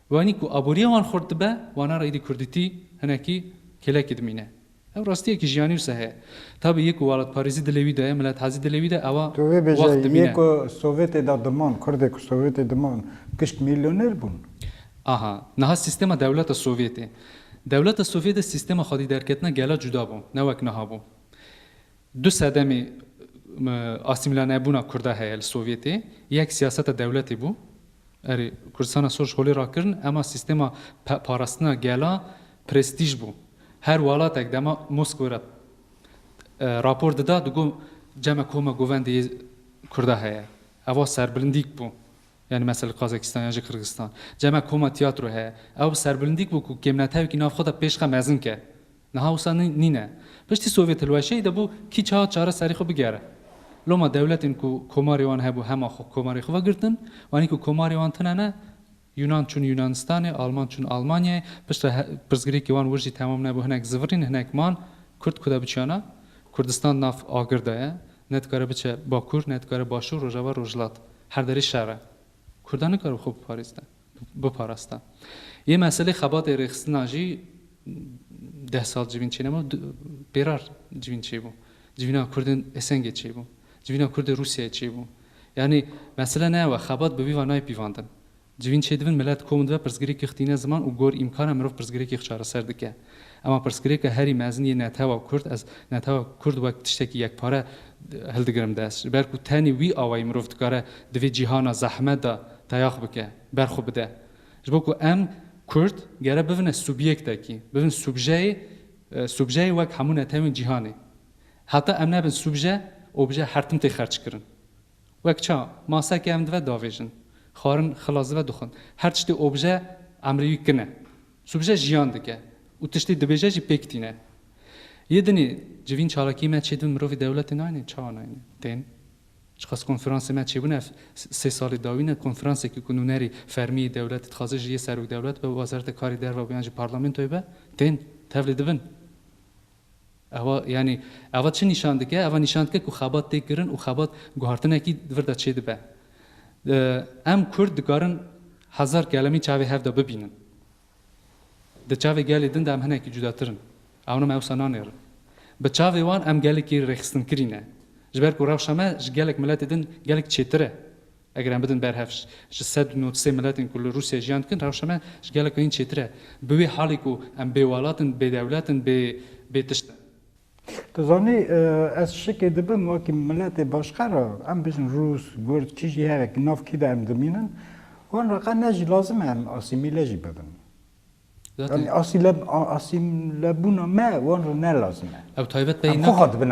Speaker 2: wanî ku aboriya wan xurt dibe wana ra êdî kurdîtî hinekî kelekî dimîne ew rastiyekî jiyanî wisa heye tabi yek û welatparêzî dilê wî de ye millet hezî dilê wî de ewa
Speaker 1: تو وی
Speaker 2: wext
Speaker 1: بجای
Speaker 2: dimîne
Speaker 1: یک سوویت دا دمان کرد کو سوویت دمان کشت میلیونر بون
Speaker 2: aha niha sistema dewleta Sovyetê dewleta Sovyetê sistema xwedî derketina gela cuda bû ne wek niha bû du sedemê asîmîla nebûna Kurda heye li Sovyetê yek siyaseta dewletê bû erê Kurdistana sor ji holê rakirin ema sistema parastina gela prestîj bû her welatek dema Moskwa re rapor dida digot cema koma govendê Kurda heye ewa serbilindîk bû yani mesela Kazakistan ya Kırgızistan cema koma tiyatro heye ew serbilindîk bû ku kêmnetevekî nav xwe de pêşxe mezin ke niha wisa nîne piştî Sovyet hilweşeyê de bû kî çawa çare serî xwe bigere loma dewletên ku komarê wan hebû hema xwe komarê xwe girtin wanî ku komarê wan tune ne Yunan çûn Yunanistanê Alman çûn Almanyayê pişta pirsgirêkî wan wir jî temam nebû hinek zivirîn hinek man Kurd ku de biçiyana Kurdistan nav agir de ye ne dikare biçe Bakur ne dikare Başûr Rojava Rojhilat her derê şer e Kurdan nikare xwe biparasta yê meselê xebatê rêxistina jî 10 sal civîn çênema bêrar civîn çêbû civîna Kurdên Esengê çêbû civîna Kurdê Rûsyayê çêbû yani mesele ne ye xebat bi vî ve nayê pîvandin civîn çêdibin millet kom dibe pirsgirêkê xitîne ziman û gor îmkana mirov pirsgirêkê çareser dike ama pirsgirêka herî mezin yê netewa Kurd ez netewa Kurd wek tiştekî yekpare hildigirim dest ji ber ku tenê wî awayî mirov dikare divê cîhana zehmet da dayak bike berxwe bide ji bo ku em Kurd gere bivine subyektekî bivin subjeyê wek hemû netewên cîhanê heta em nebin subje obje hertim tê xerç kirin wek ça maseke em dive davêjin xwarin xilas dive dixwin her tiştê obje emrî wî kine subje jiyan dike û tiştê dibêje jî pêk tîne yê dinê civîn çalakî me çêdibin mirovê dewletê nayîne çawa nayîne tên Çiqas konferansê me çêbûne ev 3 salê dawîne konferansekî ku nûnerî fermiyê dewletê dixwaze ji yê serok dewlet be wezareta karî derve biyan ji parlamentoyê be tên tevlê dibin ewa yani ewa çi nîşan dike ewa nîşan dike ku xebat tê kirin û xebat guhartinekî vir de çê dibe em Kurd dikarin 1000 kelemî çavê hev de bibînin di çavê gelê din de em hinekî cudatirin ew me wisa nanêrin bi çavê wan em gelekî rêxistin kirîne ji ber ku rewşa me ji gelek miletê din gelek çêtir e eger em bidin berhev ji 193 miletên ku li Rûsya jiyan dikin rewşa me ji gelek hîn çêtir e bi wê halê ku em bêwelatin bêdewletin bê tiştin
Speaker 1: تو زانی از شکی دبم وکی ملت باشقرا ام بجن روس گرد چیزی هر که ناف کی دارم دمینن وان رقا نجی لازم هم آسیمیله جی ببن yani asimlebuna me wan re ne lazime
Speaker 2: ew taybet bey
Speaker 1: xwe xwe dibin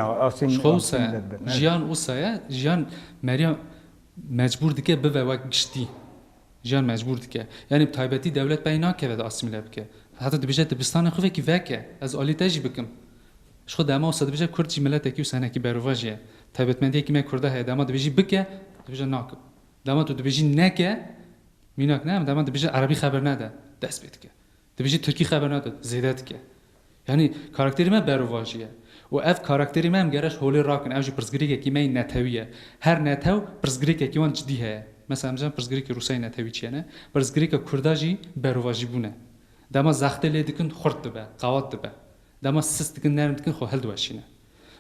Speaker 2: jiyan wisa ye jiyan meriya mecbûr dike bive wek giştî jiyan mecbûr dike yani taybetî dewlet bey nakeve de asimile bike heta dibêje dibistanê xwe vekî veke ez alî te jî bikim ji xwe dema wisa dibêje Kurd jî miletekî wisa hinekî berova jî ye taybetmendiyekî me Kurda heye dema dibêjî bike dibêje nakim dema tu dibêjî neke mînak ne dema dibêje erebî xeber nede dest pê dike dibêjî Tirkî xeber nede zêde dike yani karakterî me berova jî ye û ev karakterî me em gere ji holê rakin ew jî pirsgirêkekî me netewî ye her netew pirsgirêkekî wan cidî heye mesela em pirsgirêkê Rûsyayê netewî çi ye ne pirsgirêka Kurda jî berova jî bûne dema zextê lê dikin xurt dibe qawat dibe dema sis dikin nerm dikin xwe hildiweşîne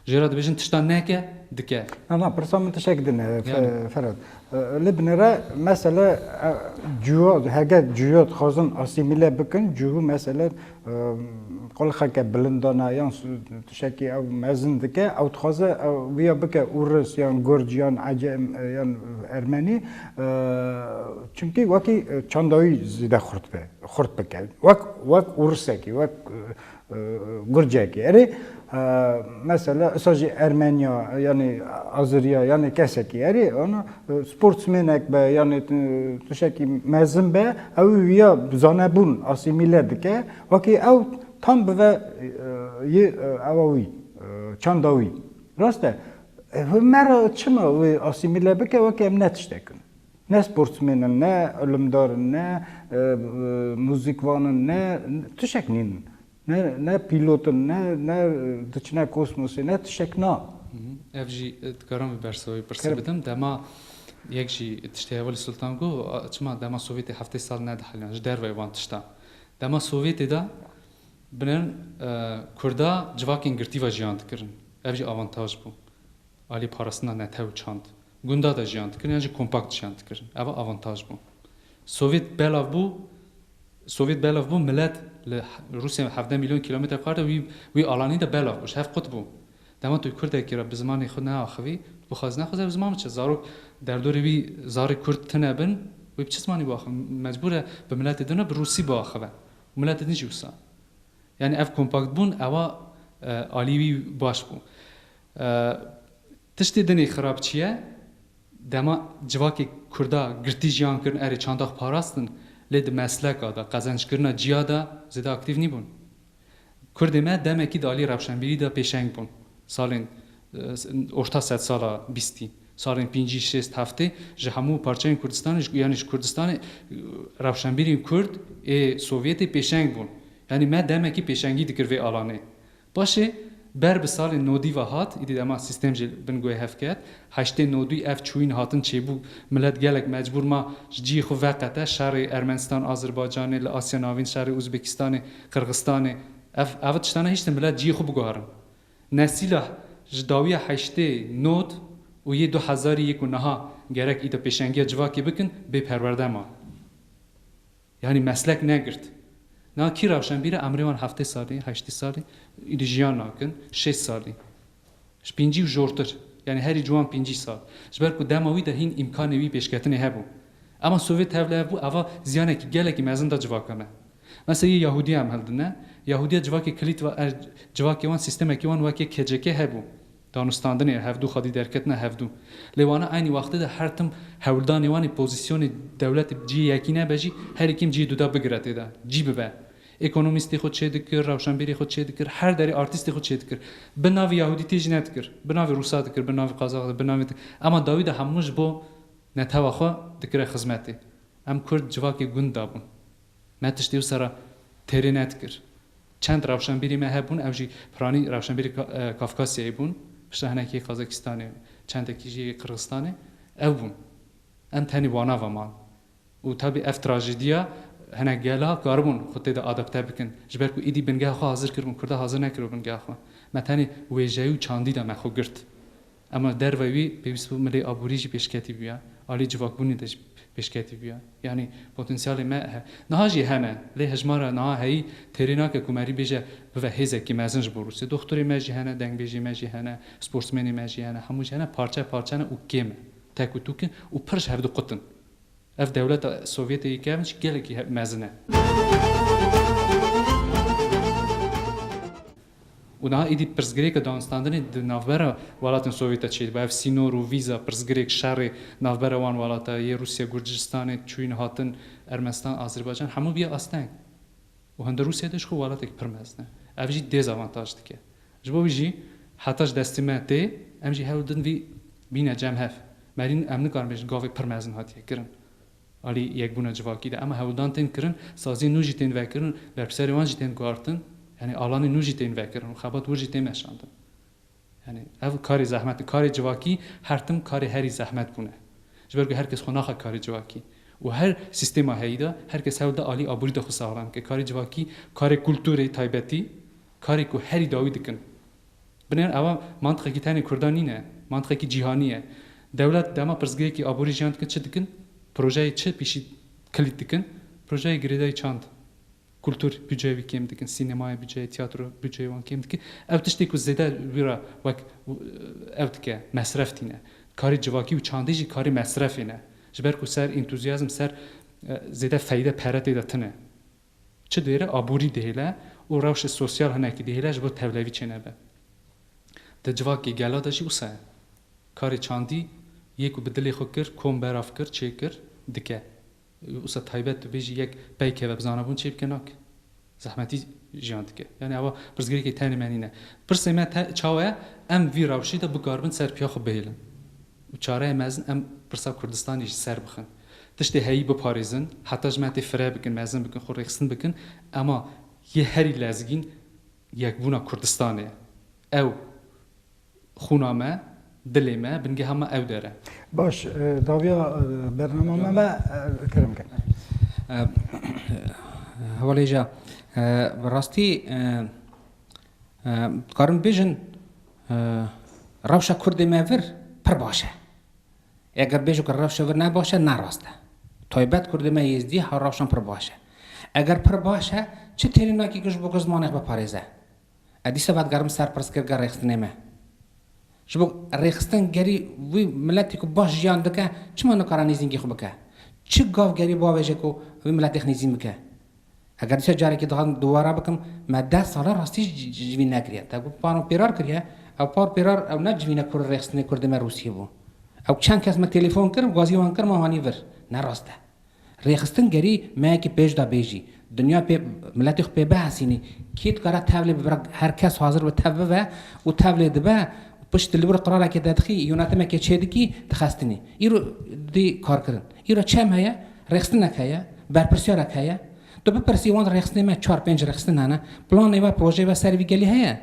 Speaker 2: جرا دبیجن تشتا نکه دکه
Speaker 1: أنا برسام تشكدنا
Speaker 2: يعني.
Speaker 1: فرد لبنرا مثلا جواد هجا جواد خازن أسيميلا بكن جو مثلا قل خك بلندانا يان تشكي أو مازن ذكاء أو تخازة أو ويا بك أورس يان جورج يان عجم يان أرمني çünkü وقتی چندایی زیاد خورد بکن وقت أورسكي وقت جورجكي أري مثلا sadece Ermeniya yani Azeriya yani keseki yani ona sportsmenek be yani tuşaki mezun be ev ya zanebun asimile dike vaki ev tam ve avavi çandavi raste mera çıma ve asimile bike vaki emnet iştekin ne sportsmenin ne ölümdarın ne müzikvanın ne tuşaknin ne pilotun ne dışına kosmosu ne tişekna.
Speaker 2: evji dikaram bersoy persebedim dema yekji tişteyavali sultan go çma dema Sovyeti hafte sal ne dahalyan jder ve van tişta dema Sovyeti da binen Kurda cvakin girtiva jiyan dikirin evji avantaj bu ali parasına ne tev çand gunda da jiyan dikirin yani kompakt jiyan dikirin eva avantaj bu Sovyet belav bu millet Rusya 7 milyon kilometre kare وی آلانی دا بلاف باش هف قطب بو دما توی کرد که را بزمانی خود نه آخوی بخواز نخواز بزمان چه زاروک در دوری وی زار کرد تنبن وی بچه زمانی با آخو مجبوره به ملت دونه به روسی با آخوه ملت نیجی وسا یعنی اف کمپاکت بون اوا آلیوی باش بو تشتی دنی خراب چیه دما جواکی کردا گرتی جیان کرن اری چانداخ پاراستن لید مسلک آدا قزنج کرنا جیادا زیاد اکتیو نیبون کردی ما دمکی دالی روشنبیری دا پیشنگ بون سالین orta set sala بیستی سالین 5-6 هفته جهمو پارچه کردستان یعنی کردستان روشنبیری کرد سوویتی پیشنگ بون یعنی ما دمکی پیشنگی دکر وی آلانه باشه بر به سال نودی و هات ایدی اما سیستم جل بنگوی هفکت هشته نودی اف چوین هاتن چه بو ملت گلک مجبور ما جی خو وقته شهر ارمنستان آذربایجان ل آسیا ناوین شهر ازبکستان قرغستان اف تشتانه هیچ ملت جی خو بگوهرن نسیله جداوی هشته نود و یه 2001 نها گرک ایده پیشنگی جواکی بکن به پرورده ما یعنی مسلک نگرد نه کی روشنبیر امریوان 7 سالی 8 سالی ایدیجیان ناکن 6 سالی ش 5 جورتر یعنی هری جوان 5 سال جبر کو دماوی ده هین امکان وی پیشکتنه هبو اما سوویت هفله بو اوا زیانه کی گله کی مزن دا جواکمه مثلا یهودی هم هلدنه یهودی جواکی کلیت و جواکی وان سیستم کی وان وکی کجکه هبو دانستاندن هفدو خادی درکتنه هفدو لیوانه aynı وقته ده هر تم هولدان وانی پوزیشن دولت جی یکینه بجی هر کیم جی دودا بگرته ده جی به ekonomisti خود چه دکر روشنبیری خود چه دکر هر دری آرتیستی خود چه دکر به ناوی یهودی تیج ندکر به ناوی روسا دکر به ناوی قازاق به ناوی اما داوید هموش بو نتوا خو دکر خدمتی ام کرد جواکی گوند دابون ما تشتیو سرا تری ندکر چند روشنبیری ما هبون اوجی پرانی روشنبیری کافکاسیایی بون پشتهنه کی قازاقستان چند کیجی قرغستان او بون ام تانی وانا و مان و tabi اف تراژدیا هنه گلا کاربون خودت دا آدابته بکن جبر کو ایدی بنگاه خو حاضر کردم کرده حاضر نکرد بنگاه خو مثلا ویژه‌ای چاندی دا مخو گرت اما در وی بیست ملی آبوریجی پیشکتی بیا علی جواکبونی دش پیشکتی بیا یعنی پتانسیل ما نهاجی همه لی هجمارا نه هی ترینا که کوماری بیجه به هزه کی مزنج بروسه دکتری ماجی هنه دنگ بیجی ماجی هنه سپورتسمنی ماجی هنه هموش هنه پارچه نه او کیم تکوتوک او پرش هفدو قطن اف دولت سوویتی کامش گله کی مزنه Una idi przgreka danstandani de navbera walatın Sovyeta çeydi. Bav sinoru viza przgrek şari navbera wan walata ye Rusya Gürcistan çuyn hatın Ermenistan Azerbaycan hamu biya astan. و هند روسیه دش خو والات یک پرمزنه. اوجی دیزاوانتاژ دیگه. جبو ویجی حتاش دستیمته امجی هولدن وی بینه جمع هف. مرین امن کارمش گاوی پرمزن هاتیه کرن. علی یک بونه جواکی ده اما هولدان تین کرن سازی نوجی تین وکرن برپسری وان جتین گارتن یعنی آلانی نوجی تین وکرن خبات ورجی تین مشاندن. یعنی اول کاری زحمت کاری جواکی هر تم کاری هری زحمت بونه. جبرگه هر کس خناخه کاری جواکی. و هر سیستم هایدا هر کس هولدا عالی آبوری دخو سالم که کاری جواکی کاری کلتوری تایبتی کاری کو هری داوی دکن بنر اوا منطقه کی تانی کردانی نه منطقه کی جهانیه دولت دما پرزگی کی ابوری جاند که چه دکن پروژه چه پیشی کلیت دکن پروژه گریدای چاند kültür büccevi kim dikin, sinemaya büccevi, tiyatro büccevi wan kim dikin. Ev tiştê ku zêde wîra wek ev dike mesref tîne. Karî civakî û çandê jî karî mesrefê ne. Ji ber ku ser entûzyazm ser zêde feyde peretê de tune. Çi dêre aborî dihêle û rewşê sosyal hinekî dihêle ji bo tevlevî çênebe. Di civakê gela de jî wisa ye. Karê çandî yê ku bi dilê xwe kir, kom berav kir, çê kir, dike. وسط تایبت بیشی یک پیک و بزنابون چی بکناک زحمتی جاند که یعنی اوا پرسگری که تانی منی نه پرسه من چاوه ام وی راوشی ده بگاربن سر پیا خو بهیلن و چاره مزن ام پرسا کردستانی سر بخن تشتی هایی بپاریزن حتی جمعتی فره بکن مزن بکن خو رخصن بکن اما یه هری لازگین یک بونا کردستانه او خونامه دلیمه بنگه همه او داره
Speaker 1: باش داویا برنامه ما کرم کن
Speaker 3: حوالی جا راستی کارم بیشن روشا کردی مور پر باشه اگر بیشو که روشا ور نباشه نراسته تایبت کردی ما یزدی ها روشان پر باشه اگر پر باشه چه تیری ناکی کش بگز مانه بپاریزه ادیسه بعد گرم سر پرسکر گر ریخت نیمه شبو ریخستن گری وی ملتی کو باش جان دکه چما نکارانیزین کی خوب که چه گاو گری باوجه کو وی ملتی خنیزین بکه اگر چه جاری که دوباره بکم ما 10 سال راستی جوی نکریه تا کو پانو پیرار کریه او پار پیرار او نه جوی نکور ریخستن کرده ما روسیه بو او چند کس ما تلفن کرم گازی وان کرم هانی ور نه راسته ریخستن گری ما کی پیش دا بیجی دنیا په ملت خو په بحثینی کیت کارا تابل بر هر کس حاضر و تبه و تابل دبه پشت لور قراره که دادخی یوناتمه که چه دکی تخستنی ایرو دی کار کردن ایرو چم هیا رخصت نکایا برپرسی نکایا تو بپرسی وان رخصت ما 4-5 رخصت نه پلان و پروژه و سروی گلی هیا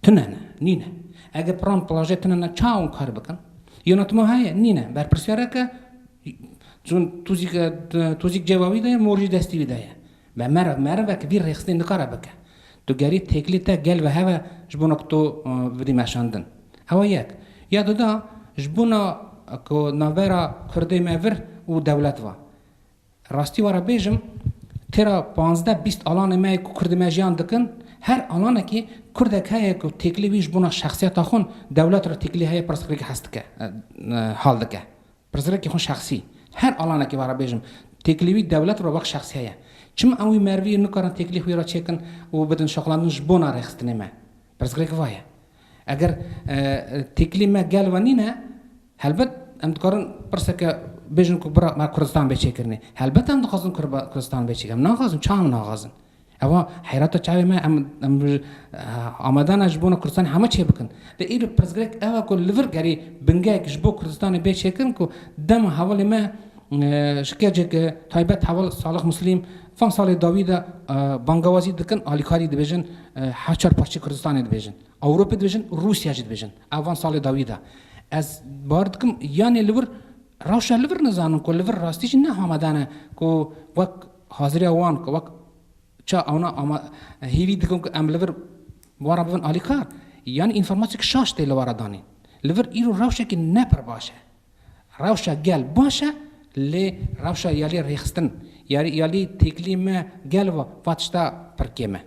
Speaker 3: تنه نینه اگه پلان پروژه تنه چاون کار بکن یوناتمه هیا نینه برپرسی که چون توزیک جوابی ده مورجی دستی ده و مرا و کبیر رخصت نکاره بکن تو گری تکلیت گل و هوا جبونک تو بدی مشاندن هوا یک یا دودا جبونا کو ناورا کرده مور و دولت و راستی وارا بیجم ترا 15-20 آلان ما کو کرده مجیان دکن هر آلانه که کرده که کو تکلیوی جبونا شخصیت خون دولت را تکلی های پرسکری که هست که حال دکه پرسکری که خون شخصی هر آلانه که وارا بیجم تکلیوی دولت را وقت شخصی هیا چم اوی مروی نکارن تکلیوی را چکن و بدن شغلان جبونا رخصت نمه پرسکری که وایه اگر تکلیم گل و نینه هلبت ام دکارن پرسکه بیشتر کو برا ما کردستان بیچه کرنه هلبت ام دخوازم کردستان بیچه کرم نخوازم چام نخوازم اما حیرت چاوی ما ام آمدن اجبون کردستان همه چه بکن ده ایرو پرسگرک اوا کو لیور گری بنگه کشبو کردستان بیچه کرن کو دم حوالی ما شکیه که تایبت حوال صالح مسلم فان سال داوید بانگوازی دکن آلیکاری دیویژن هچار پاشی کردستان دیویژن اوروپا دیویژن روسیا دیویژن اوان سال داویدا از باردکم یعنی لیور روشا لیور نزانم کو لیور راستیش نه آمدانه کو وق حاضر اوان کو وق چا اونا هیوی دکم ام لیور وارا بون آلیکار یعنی انفرماسیک شاش دیل وارا دانی لیور ایرو روشا که نه پر باشه روشا گل باشه لی روشا یالی ریخستن یالی تکلیم گل و فاتشتا پرکیمه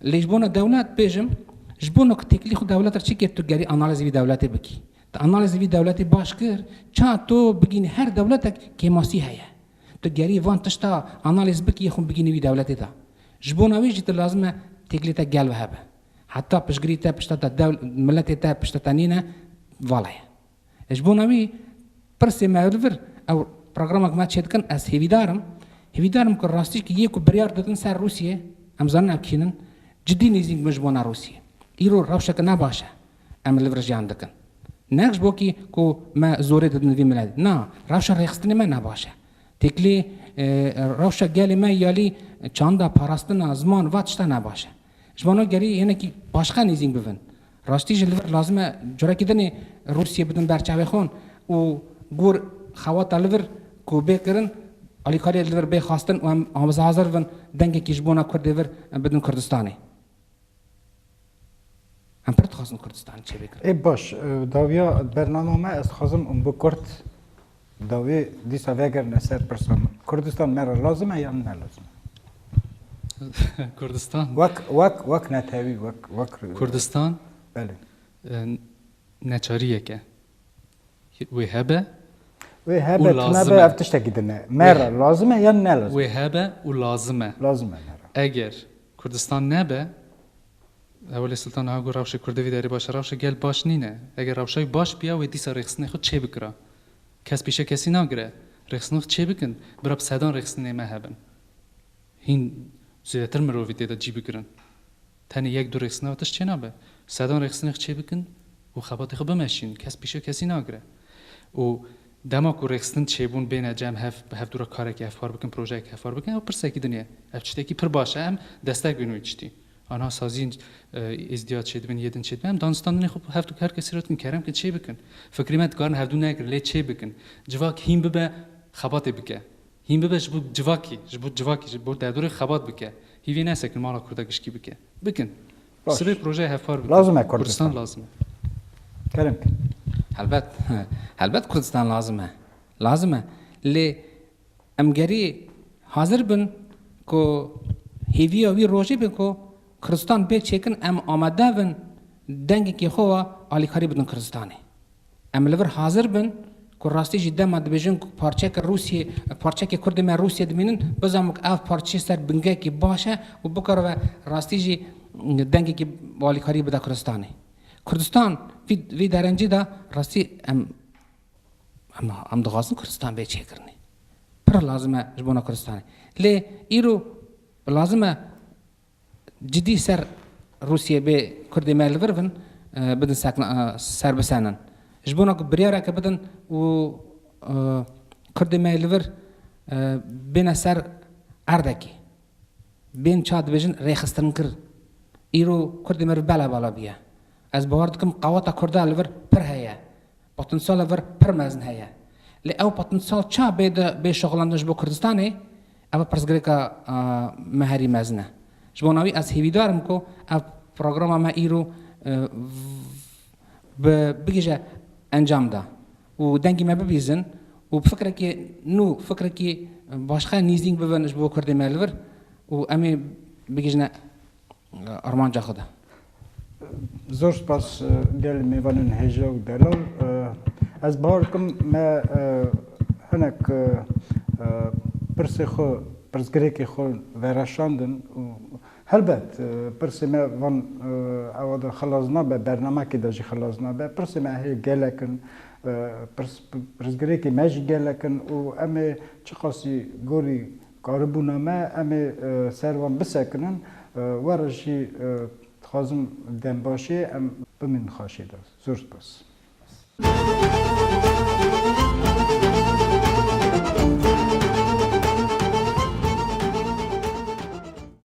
Speaker 3: لیجبون دولت بیجم جبونو که تکلی خود دولت را چی که تو گری آنالیزی دولتی بکی تا آنالیزی دولتی باش کر چا تو بگین هر دولت که ماسی هیا تو گری وان تشتا آنالیز بکی خون بگینی وی دولتی تا جبونو ویجی تو لازمه تکلی تا گل و هبه حتی پشگری تا پشتا تا ملتی تا پشتا تا نینه والای جبونو وی پرسی مالور او برنامه ما چید کن از هیویدارم که راستیش که یکو بریار دادن سر روسیه امزان نکینن جدی نیزینگ مجبونا روسیه ایرو روشک نباشه ام لیور جان دکن نقش بوکی کو ما زوره دادن وی ملاد نه روشا ریخستنی ما نباشه تکلی روشا گلی ما یالی چاندا پاراستن زمان واتشتا نباشه جوانو گری یعنی که باشخه نیزینگ بفن راستیش لیور لازمه جورا کدنی روسیه بدن برچاوی خون و گور خوات لیور کو بکرن آلیکاری لیور بی خواستن و هم آموز حاضر ون دنگی کشبونا کرده ور بدن کردستانی ام پر تخصن کردستان چه بکر
Speaker 1: ای باش داویا برنامه ما از خازم ام بکرد داوی دیسا وگر نسر پرسان کردستان مرا لازمه یا نه لازمه
Speaker 2: کردستان
Speaker 1: وک نتاوی وک
Speaker 2: کردستان
Speaker 1: بله
Speaker 2: نچاریه که وی هبه
Speaker 1: وی هبه
Speaker 2: ولازمه.
Speaker 1: تنبه افتش تکیدنه مرا لازمه یا نه لازمه
Speaker 2: وی هبه و لازمه
Speaker 1: لازمه مرا
Speaker 2: اگر کردستان نبه اولی سلطان ها گو روش کردوی داری باشه روش گل باش نینه اگر روشای باش بیا و دیسا رخصنه خود چه بکره کس پیشه کسی نگره رخصنه خود چه بکن براب سدان رخصنه ما هبن هین زیادتر مروی دیده جی بگیرن تنی یک دو رخصنه واتش چه نبه سدان رخصنه خود چه بکن و خباتی خود بمشین کس پیشه کسی نگره و دما کو رخصنه چه بون بین جمع هف دورا کاره که هفار بکن پروژه که هفار بکن و پرسکی دنیا افچته کی پر باشه هم دستک بینوی چتی آنها سازین ازدیاد شد بین یدن شد بیم دانستان خب هفتو هر کسی راتون کردم که چه بکن فکری من کارن هفدو نگر لی چه بکن جواک هیم ببه خبات بکه هیم ببه جبو جواکی جبو دادور خبات بکه هیوی نسه که مالا کرده گشکی بکه بکن
Speaker 1: باش.
Speaker 2: سبب پروژه هفار بکن
Speaker 1: لازمه
Speaker 2: کردستان
Speaker 1: کردستان
Speaker 2: لازمه
Speaker 1: کرم
Speaker 3: البته کردستان لازمه لی امگری حاضر بن کو هیوی وی روزی بن کو کردستان به چکن ام آماده بن دنگی که خوا آلیکاری بدن کردستانه ام لور حاضر بن که راستی جدا مد بجن پارچه که روسیه پارچه که کرد من روسیه دمینن بزامک اف پارچه سر بنگه که باشه و بکره و راستی جی دنگی که آلیکاری بده کردستان وی درنجی دا راستی ام دغازن کردستان به چه کرنی پر لازمه جبونا کردستانه لی ایرو لازمه جدی سر روسیه به کردی مال ورفن بدن ساکن سر بسانن جبونا بریاره که بدن و کردی مال ور بین سر اردکی بین چاد بجن ریخستن کر ایرو کردی مال بالا بیا از باوردکم قوات کرده لور پر هیا پتانسیل لور پر مزن هیا لی او پتانسیل چا به شغلندش با کردستانه او پرسگری که مهری مزنه جبوناوی از هیویدارم کو اف پروگرام ما ایرو بگیجه انجام ده و دنگی ما ببیزن و بفکر که نو فکر که باشخه نیزینگ ببینش بو کرده مالور و امی بگیجنه ارمان جا خوده
Speaker 1: زور سپاس گل میوانن هجا و دلال از بارکم ما هنک پرسی خو پرسگری که خو ورشاندن هلبت پرسی ما وان اواد خلاصنا به برنامه که داشی خلاصنا به پرسی ما هی گلکن پرسگری که ماش گلکن و امی چه خاصی گوری کاربونا ما امی سروان بسکنن ورشی خازم دم باشه ام بمن خاشید زور سپاس